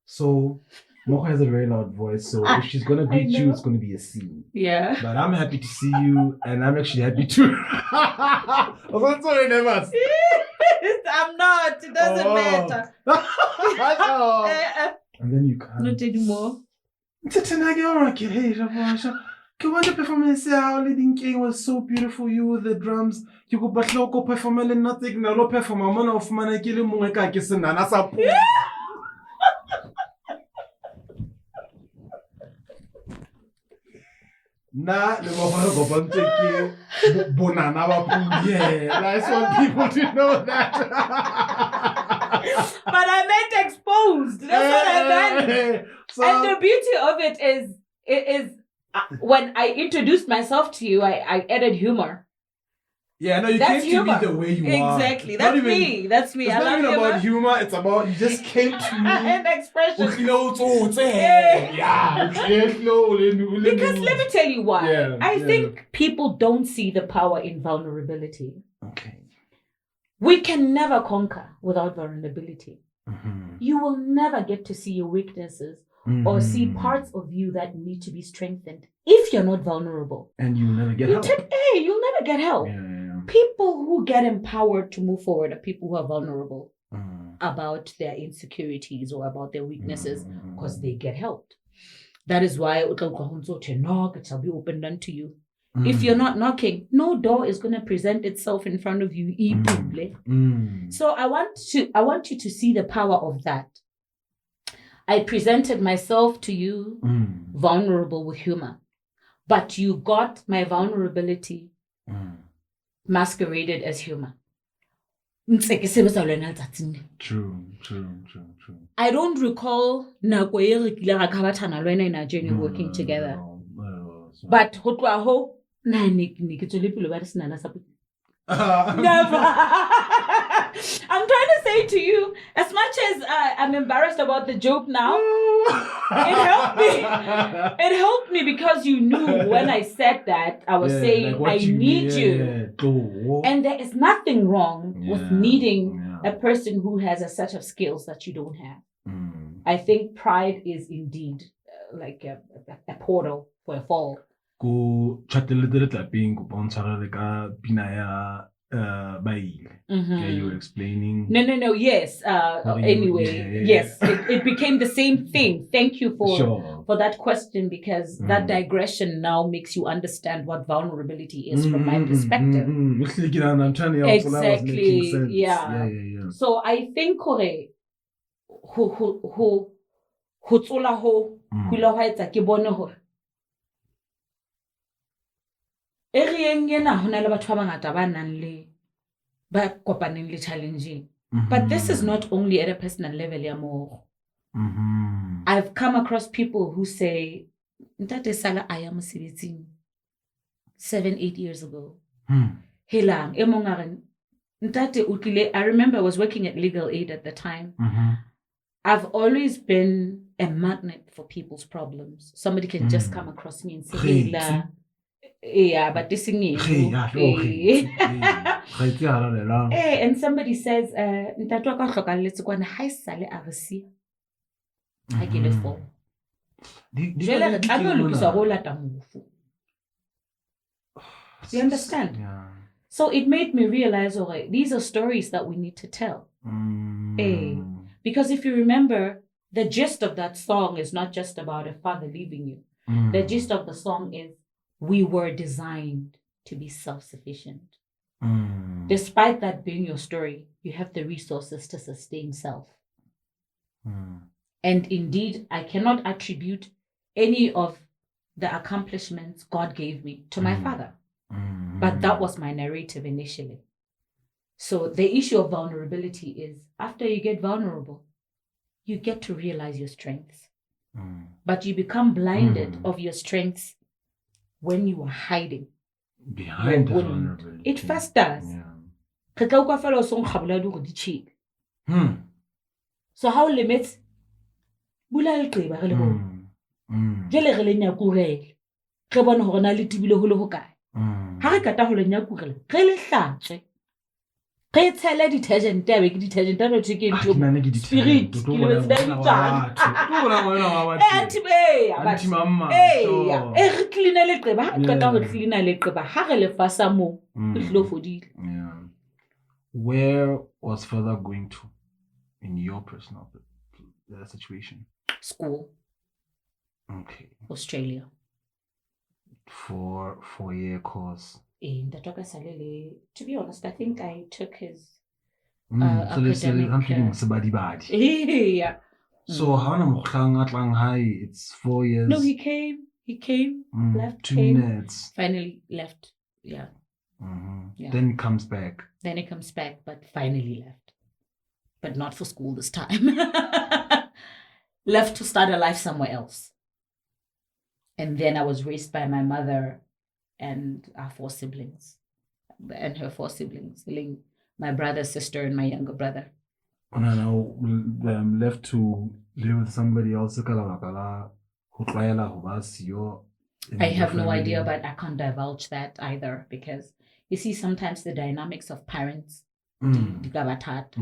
So Mookho has a very loud voice, so if she's gonna greet you, it's gonna be a scene. Yeah. But I'm happy to see you, and I'm actually happy to. I'm not. It doesn't matter. And then you come. Not anymore. The performance leading king was so beautiful. You with the drums, you go but local performance and nothing. No perform man of manakili mungeka kisenana sapu. Na le mohoro go banteke bonana ba puye. I just want people to know that. But I meant exposed. That's what I meant. So, and the beauty of it is when I introduced myself to you, I added humor. Yeah, no, you came to me the way you are. Exactly. That's me. That's me. It's not even about humor. It's about you just came to me. And expression. Because let me tell you why. Yeah, I think people don't see the power in vulnerability. Okay. We can never conquer without vulnerability. You will never get to see your weaknesses or see parts of you that need to be strengthened if you're not vulnerable. And you'll never get help. You'll never get help. Yeah. People who get empowered to move forward are people who are vulnerable about their insecurities or about their weaknesses because they get helped. That is why it shall be opened unto you. If you're not knocking, no door is going to present itself in front of you. So I want you to see the power of that. I presented myself to you vulnerable with humor, but you got my vulnerability masqueraded as humor. True. I don't recall in our journey working together. But never. I'm trying to say to you, as much as I'm embarrassed about the joke now, it helped me because you knew when I said that I was saying like I need you. And there is nothing wrong with needing a person who has a set of skills that you don't have. I think pride is indeed like a portal for a fall. Go chatele tlapeng go bontshara le ka pina ya you were explaining. No. Yes. Anyway, yes, it became the same thing. Thank you for that question, because that digression now makes you understand what vulnerability is from my perspective. Exactly. Yeah. So I think challenging. But this is not only at a personal level. I've come across people who say, Ntate Sala, I am 7-8 years ago. I remember I was working at Legal Aid at the time. I've always been a magnet for people's problems. Somebody can just come across me and say, yeah, but this thing is. And somebody says, you understand? Yeah. So it made me realize, these are stories that we need to tell. Because if you remember, the gist of that song is not just about a father leaving you. The gist of the song is, we were designed to be self-sufficient. Despite that being your story, you have the resources to sustain self. And indeed, I cannot attribute any of the accomplishments God gave me to my father. But that was my narrative initially. So the issue of vulnerability is, after you get vulnerable, you get to realize your strengths. But you become blinded of your strengths when you are hiding behind the vulnerability. It first does. So how limits detergent spirit Where was father going to in your personal situation? School. Okay. Australia. For 4-year course. To be honest, I think I took his academic. Yeah. So how it's 4 years. No, he came, left, 2 minutes. Finally left. Yeah. Yeah. Then he comes back, but finally left. But not for school this time. Left to start a life somewhere else. And then I was raised by my mother and our 4 siblings. And her 4 siblings. My brother, sister, and my younger brother. And I now left to live with somebody else. I have no idea, but I can't divulge that either, because you see, sometimes the dynamics of parents. Exactly.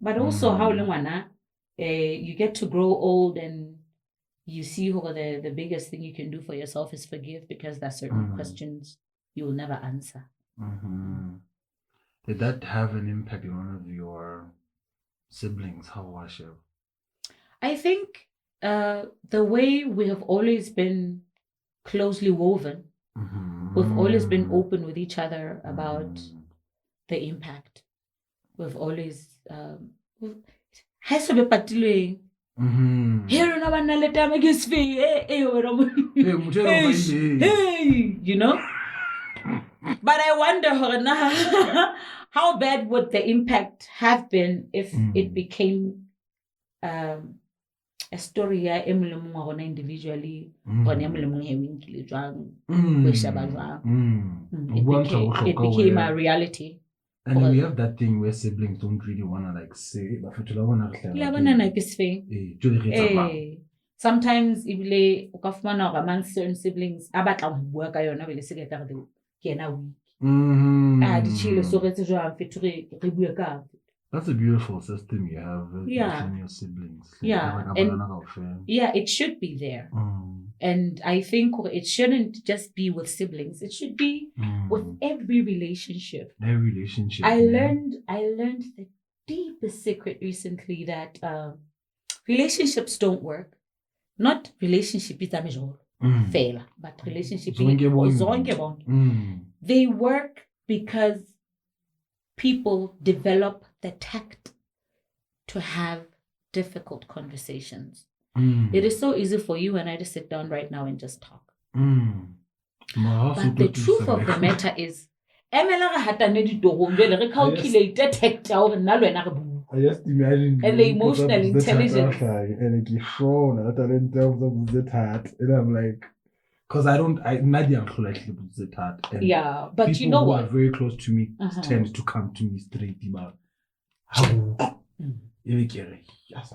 But also how you get to grow old and you see the biggest thing you can do for yourself is forgive, because there are certain questions you will never answer. Did that have an impact on one of your siblings? How was you? I think the way we have always been closely woven. We've always been open with each other about the impact. We've always you know. But I wonder how bad would the impact have been if it became a story individually it became a reality. And we have that thing where siblings don't really want to like say, but sometimes among certain siblings that's a beautiful system you have between your siblings. It should be there. And I think it shouldn't just be with siblings. It should be with every relationship. I learned the deepest secret recently that relationships don't work. Not relationship is fail, but relationship they work because people develop the tact to have difficult conversations. It is so easy for you and I to sit down right now and just talk. But the truth of the matter is, I just imagine and the emotional intelligence. And I'm like, because I imagine but you know what? People who are very close to me tend to come to me straight.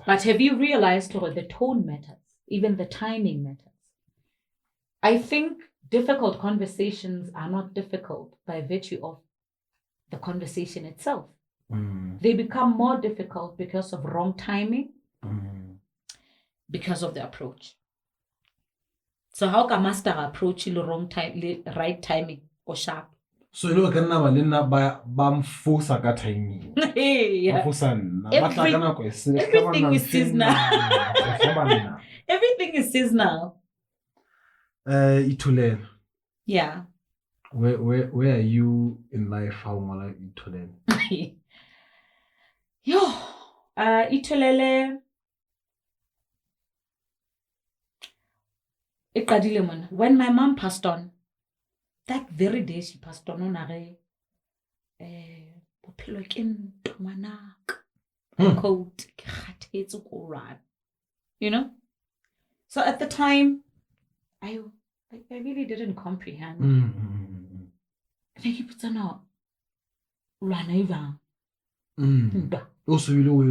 But have you realized the tone matters, even the timing matters? I think difficult conversations are not difficult by virtue of the conversation itself. They become more difficult because of wrong timing, because of the approach. So how can master approach the wrong time, right timing or sharp? So you know, timing. Everything is seasonal. Everything is seasonal. Yeah. Where are you in life? How mala Itulen? Itulele. When my mom passed on, that very day she passed on, you know? So at the time, I really didn't comprehend. Also, you know,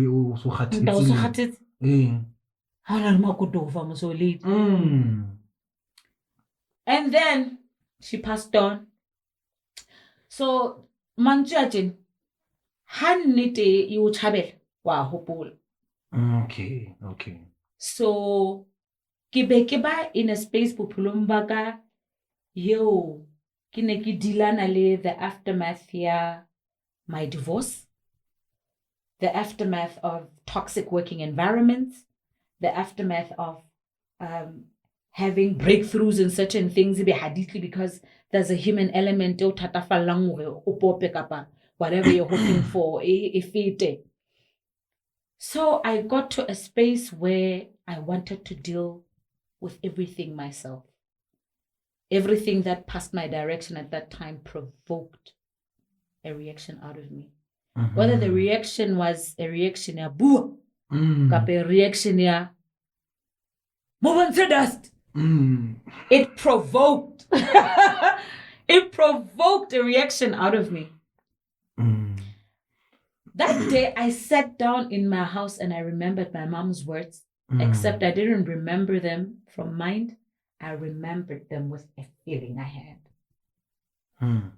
and then she passed on. So manjajin hanite you chabel wa hopol. Okay. So kiba in a space populumbaga yo kineki dilana le the aftermath here, my divorce, the aftermath of toxic working environments, the aftermath of having breakthroughs in certain things because there's a human element, whatever you're hoping for. So I got to a space where I wanted to deal with everything myself. Everything that passed my direction at that time provoked a reaction out of me. Whether the reaction was a reaction ya boo, a reaction ya dust. It provoked a reaction out of me. That day I sat down in my house and I remembered my mom's words, except I didn't remember them from mind. I remembered them with a feeling I had. And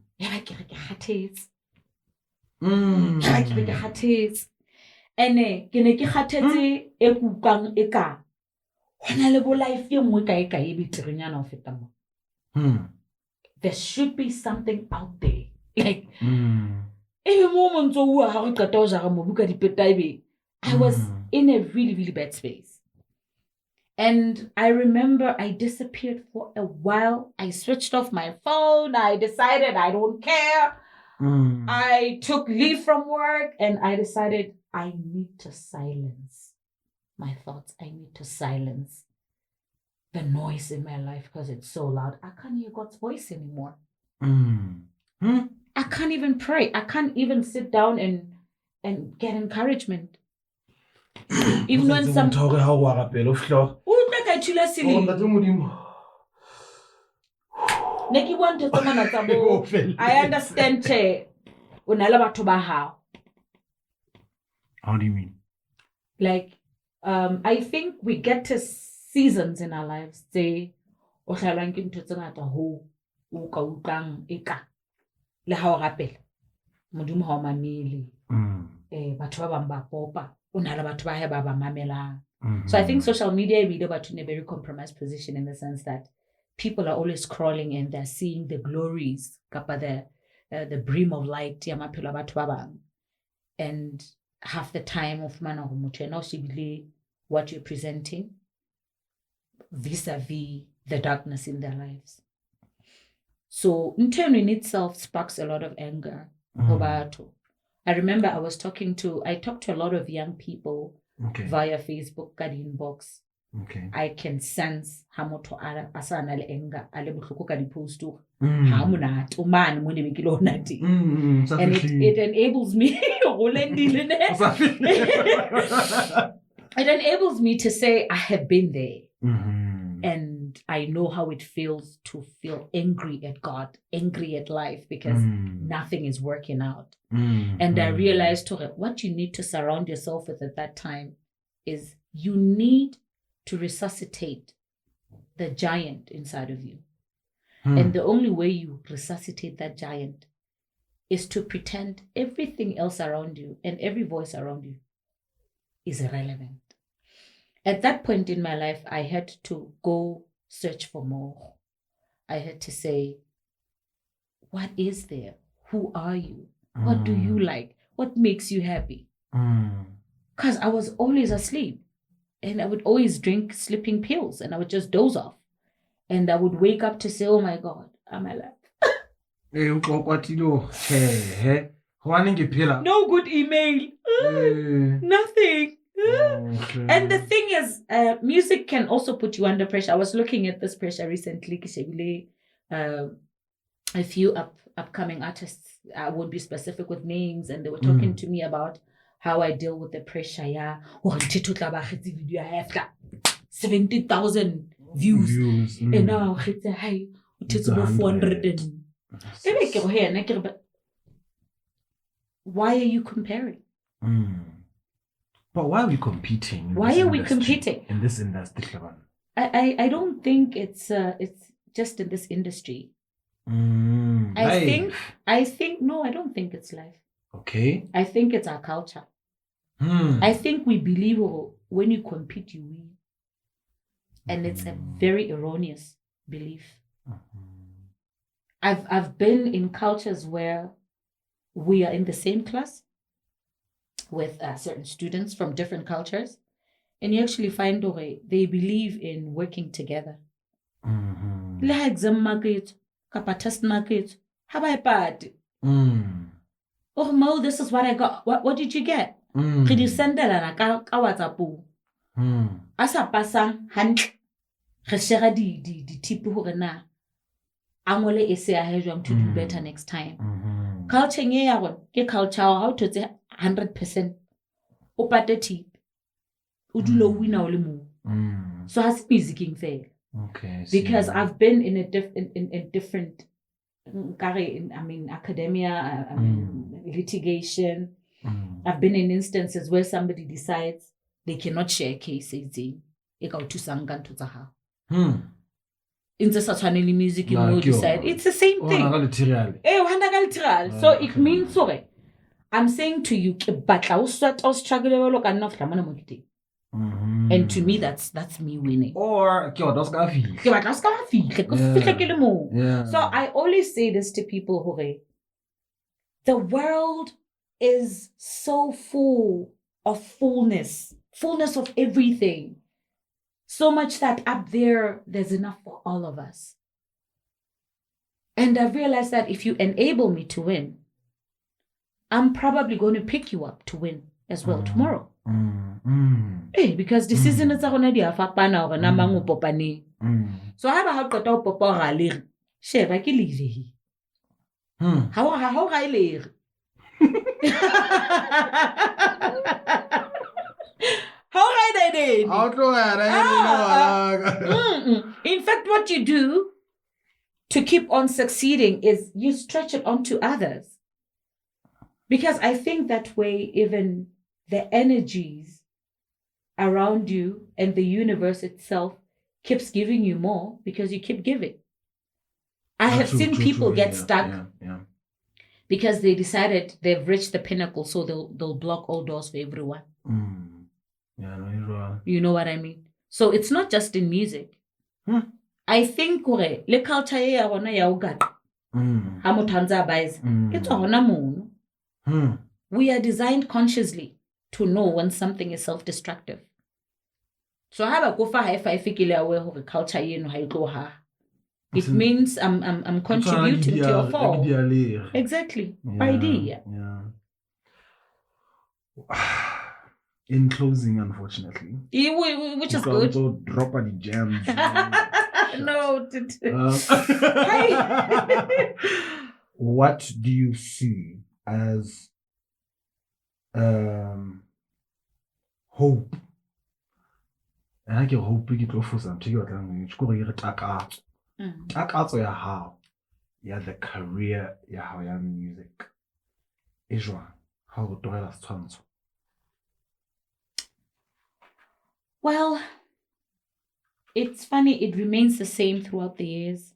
there should be something out there. Like I was in a really, really bad space. And I remember I disappeared for a while. I switched off my phone. I decided I don't care. I took leave from work and I decided I need to silence my thoughts. I need to silence the noise in my life because it's so loud. I can't hear God's voice anymore. I can't even pray. I can't even sit down and get encouragement. Even when some I understand. How do you mean? Like, I think we get to seasons in our lives. Say, le ha o rapela modimo ha o mamele batho ba bang ba popa o na le batho ba he ba ba mamelang. So I think social media we do but in a very compromised position in the sense that people are always scrolling and they're seeing the glories kapa the brim of light ya maphelo a batho ba bang, and half the time of mana go motho ena o shebile what you're presenting vis-a-vis the darkness in their lives. So intern in itself sparks a lot of anger. I remember I talked to a lot of young people via Facebook, inbox. I can sense how much asana le anger, ale bohloko ka di-post ha monate o mane mo ne be ke lo nate. And it enables me it enables me to say I have been there. And I know how it feels to feel angry at God, angry at life because nothing is working out. And I realized what you need to surround yourself with at that time is you need to resuscitate the giant inside of you. And the only way you resuscitate that giant is to pretend everything else around you and every voice around you is irrelevant. At that point in my life, I had to go search for more. I had to say, what is there? Who are you? What do you like? What makes you happy? Because I was always asleep. And I would always drink sleeping pills. And I would just doze off. And I would wake up to say, oh my God, am I alive? No good email. Nothing. And the thing is, music can also put you under pressure. I was looking at this pressure recently. A few upcoming artists, I won't be specific with names, and they were talking to me about how I deal with the pressure. Yeah, video I have 70,000 views, and now it's high. It's about 400. Why are you comparing? But why are we competing? Why are we competing in this industry? I don't think it's just in this industry. I think no, I don't think it's life. Okay. I think it's our culture. I think we believe when you compete, you win. And it's a very erroneous belief. I've been in cultures where we are in the same class with certain students from different cultures, and you actually find they believe in working together. La exam market, kapa test market, how about party? Oh Mo, this is what I got. What did you get? Did you send that ka WhatsApp? Asa pasang hantle. Re share di tip hore na angole ese a hejwang to do better next time. Culture nge ya rona ke culture how to say 100% o pate tip o dilo wina o le mo. So has music in fail. Okay. Because I've been in a different academia, litigation. I've been in instances where somebody decides they cannot share cases in in the music you decide it's the same thing. So it means I'm saying to you and to me that's me winning. Or So I always say this to people, the world is so full of fullness of everything. So much that up there's enough for all of us. And I've realized that if you enable me to win, I'm probably going to pick you up to win as well tomorrow. Hey, because the season is going to be a fapana or namangu popani. So I have got up papa lir. Share I can leave. How I live? How I did? In fact, what you do to keep on succeeding is you stretch it onto others. Because I think that way, even the energies around you and the universe itself keeps giving you more because you keep giving. I have seen people get stuck because they decided they've reached the pinnacle, so they'll block all doors for everyone. You know what I mean? So it's not just in music. I think le culture ya rona ya ugata. It's we are designed consciously to know when something is self-destructive. So how about go for high five culture it means I'm contributing to your fall. Exactly. Idea. In closing, unfortunately, which is good. Drop the gems. No. What do you see as hope? And I get hope we get for something. You how the career how music is how do I last. Well, it's funny, it remains the same throughout the years.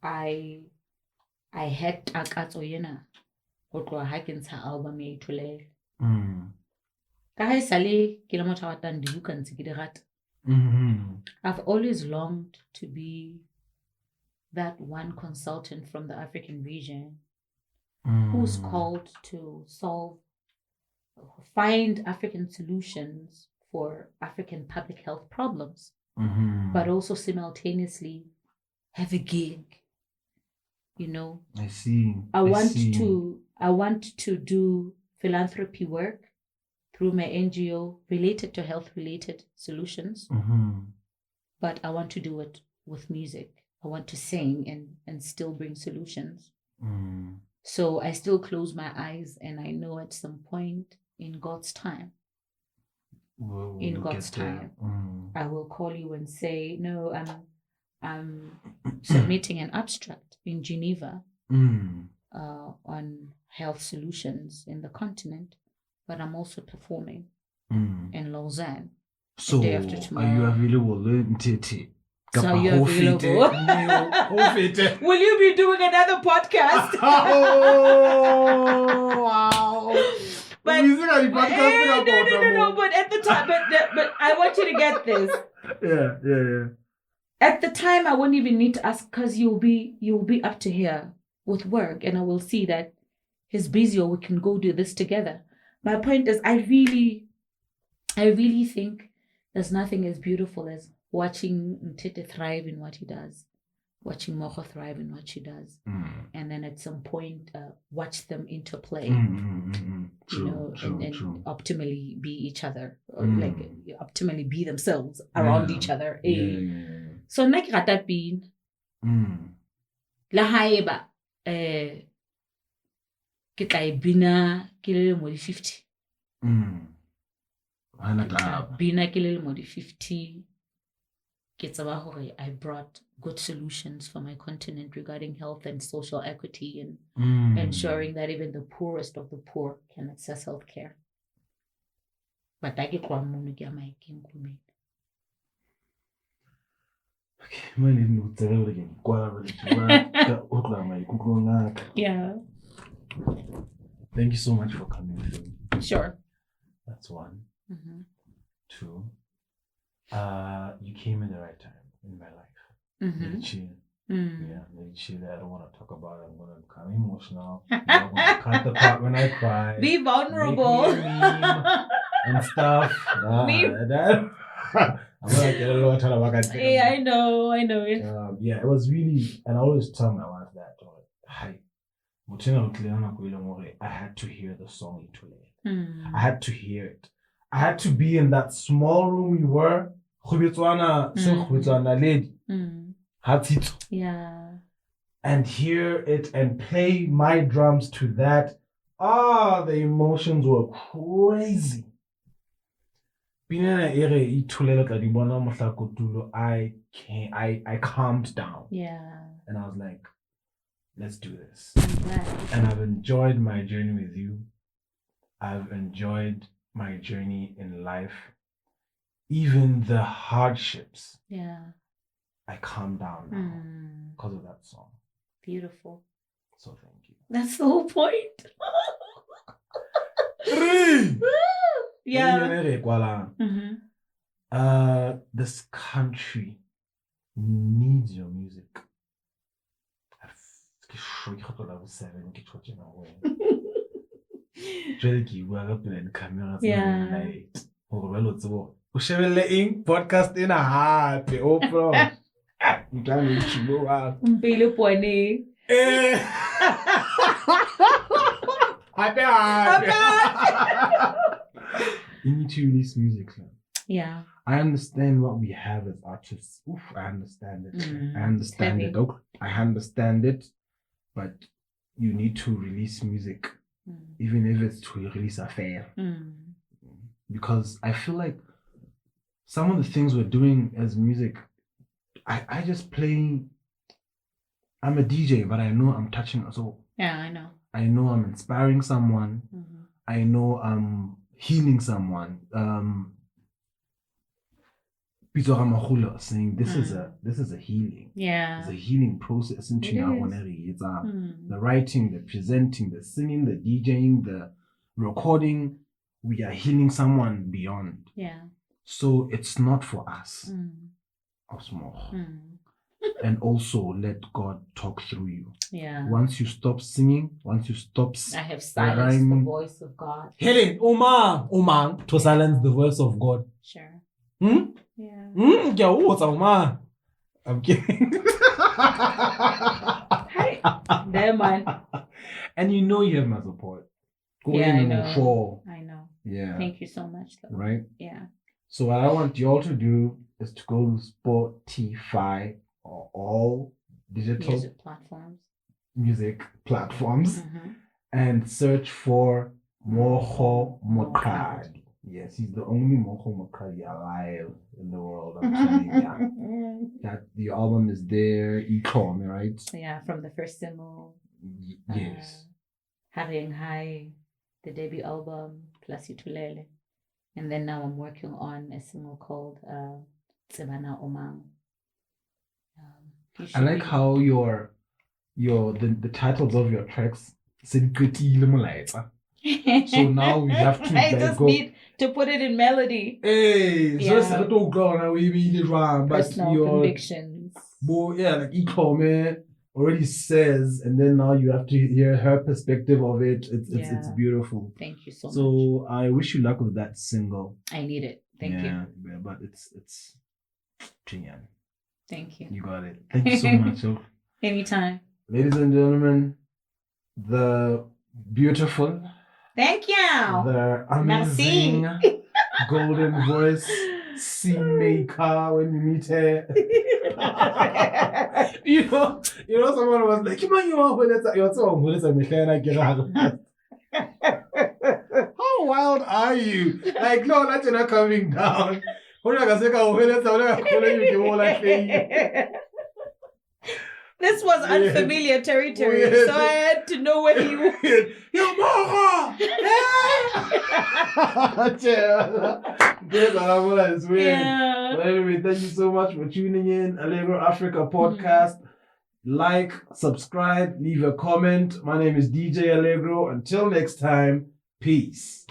I had takatso yena go tloa ha ke ntsha album e itholele. Ka ha sale ke le motho wa tang dibuka ntse ke di rata. I've always longed to be that one consultant from the African region who's called to find African solutions for African public health problems, but also simultaneously have a gig. You know, I see. I want to do philanthropy work through my NGO related to health-related solutions, but I want to do it with music. I want to sing and still bring solutions. So I still close my eyes, and I know at some point in God's time, in God's time, I will call you and say, no, I'm submitting an abstract in Geneva on health solutions in the continent, but I'm also performing in Lausanne so the day after tomorrow. Are you available in TT? So are you available? Will you be doing another podcast? Oh, wow. But no. But at the time, but I want you to get this. Yeah. At the time, I won't even need to ask because you'll be up to here with work, and I will see that he's busy, or we can go do this together. My point is, I really think there's nothing as beautiful as watching Mtete thrive in what he does, watching Mookho thrive in what she does, and then at some point watch them interplay, and optimally be each other, like optimally be themselves around each other. So nna ke rata pina la haeba ke tla e bina ke le mo di 50 bina ke le mo di 50 ke tsaba hore I brought good solutions for my continent regarding health and social equity and ensuring that even the poorest of the poor can access health care. But I get one mono ke my king kume. Okay, my name is again. Yeah. Thank you so much for coming through. Sure. That's one. 2. You came in the right time in my life. Yeah, I don't want to talk about it. I'm going to become emotional. I'm going to cut the part when I cry. Be vulnerable. And stuff. Yeah, I know it. Yeah, it was really, and I always tell my wife that, hi, I had to hear the song I had to hear it. I had to be in that small room you were. Yeah. And hear it and play my drums to that. The emotions were crazy. I calmed down. Yeah. And I was like, let's do this. I'm glad. And I've enjoyed my journey with you. I've enjoyed my journey in life. Even the hardships. Yeah. I calmed down now because of that song. Beautiful. So thank you. That's the whole point. Yeah. This country needs your music. Podcast in a heart. You can't reach you out. You need to release music, man. Yeah. I understand what we have as artists. I understand it. I understand it. Okay. I understand it. But you need to release music, even if it's to release a fair. Because I feel like some of the things we're doing as music, I just play. I'm a DJ, but I know I'm touching a soul. Yeah, I know. I know I'm inspiring someone. I know I'm healing someone. Peter Ramachula saying this is a healing. Yeah. It's a healing process. It's the writing, the presenting, the singing, the DJing, the recording. We are healing someone beyond. Yeah. So it's not for us. And also let God talk through you. Yeah. Once you stop singing, once you stop I have silenced the voice of God. Helen, Oma, to silence the voice of God. Sure. Yeah. I'm kidding. Hey, there, man. And you know you have my support. I know. Yeah. Thank you so much, though. Right? Yeah. So what I want you all to do is to go to Spotify or all digital music platforms and search for Mookho Moqhali. Yes, he's the only Mookho Moqhali alive in the world. I'm telling you. That the album is there, EP19, right? Yeah, from the first single. Yes. Having High, the debut album, plus Itulele. And then now I'm working on a single called Tsebana Omang. I like how the titles of your tracks said so now we have to I just need to put it in melody. Hey, personal convictions. Yeah, like EP19 already says, and then now you have to hear her perspective of it. It's beautiful. Thank you so much. So I wish you luck with that single. I need it. Thank you. Yeah, but it's genius. Thank you. You got it. Thank you so much. Anytime. Ladies and gentlemen, the beautiful. Thank you. The amazing golden voice scene maker when you meet her. you know, someone was like, how wild are you? Like, no, that's not coming down. This was unfamiliar territory, so I had to know where you were. Yo, Mookho! Yeah. Well, anyway, thank you so much for tuning in. Allegro Africa podcast. Like, subscribe, leave a comment. My name is DJ Allegro. Until next time, peace.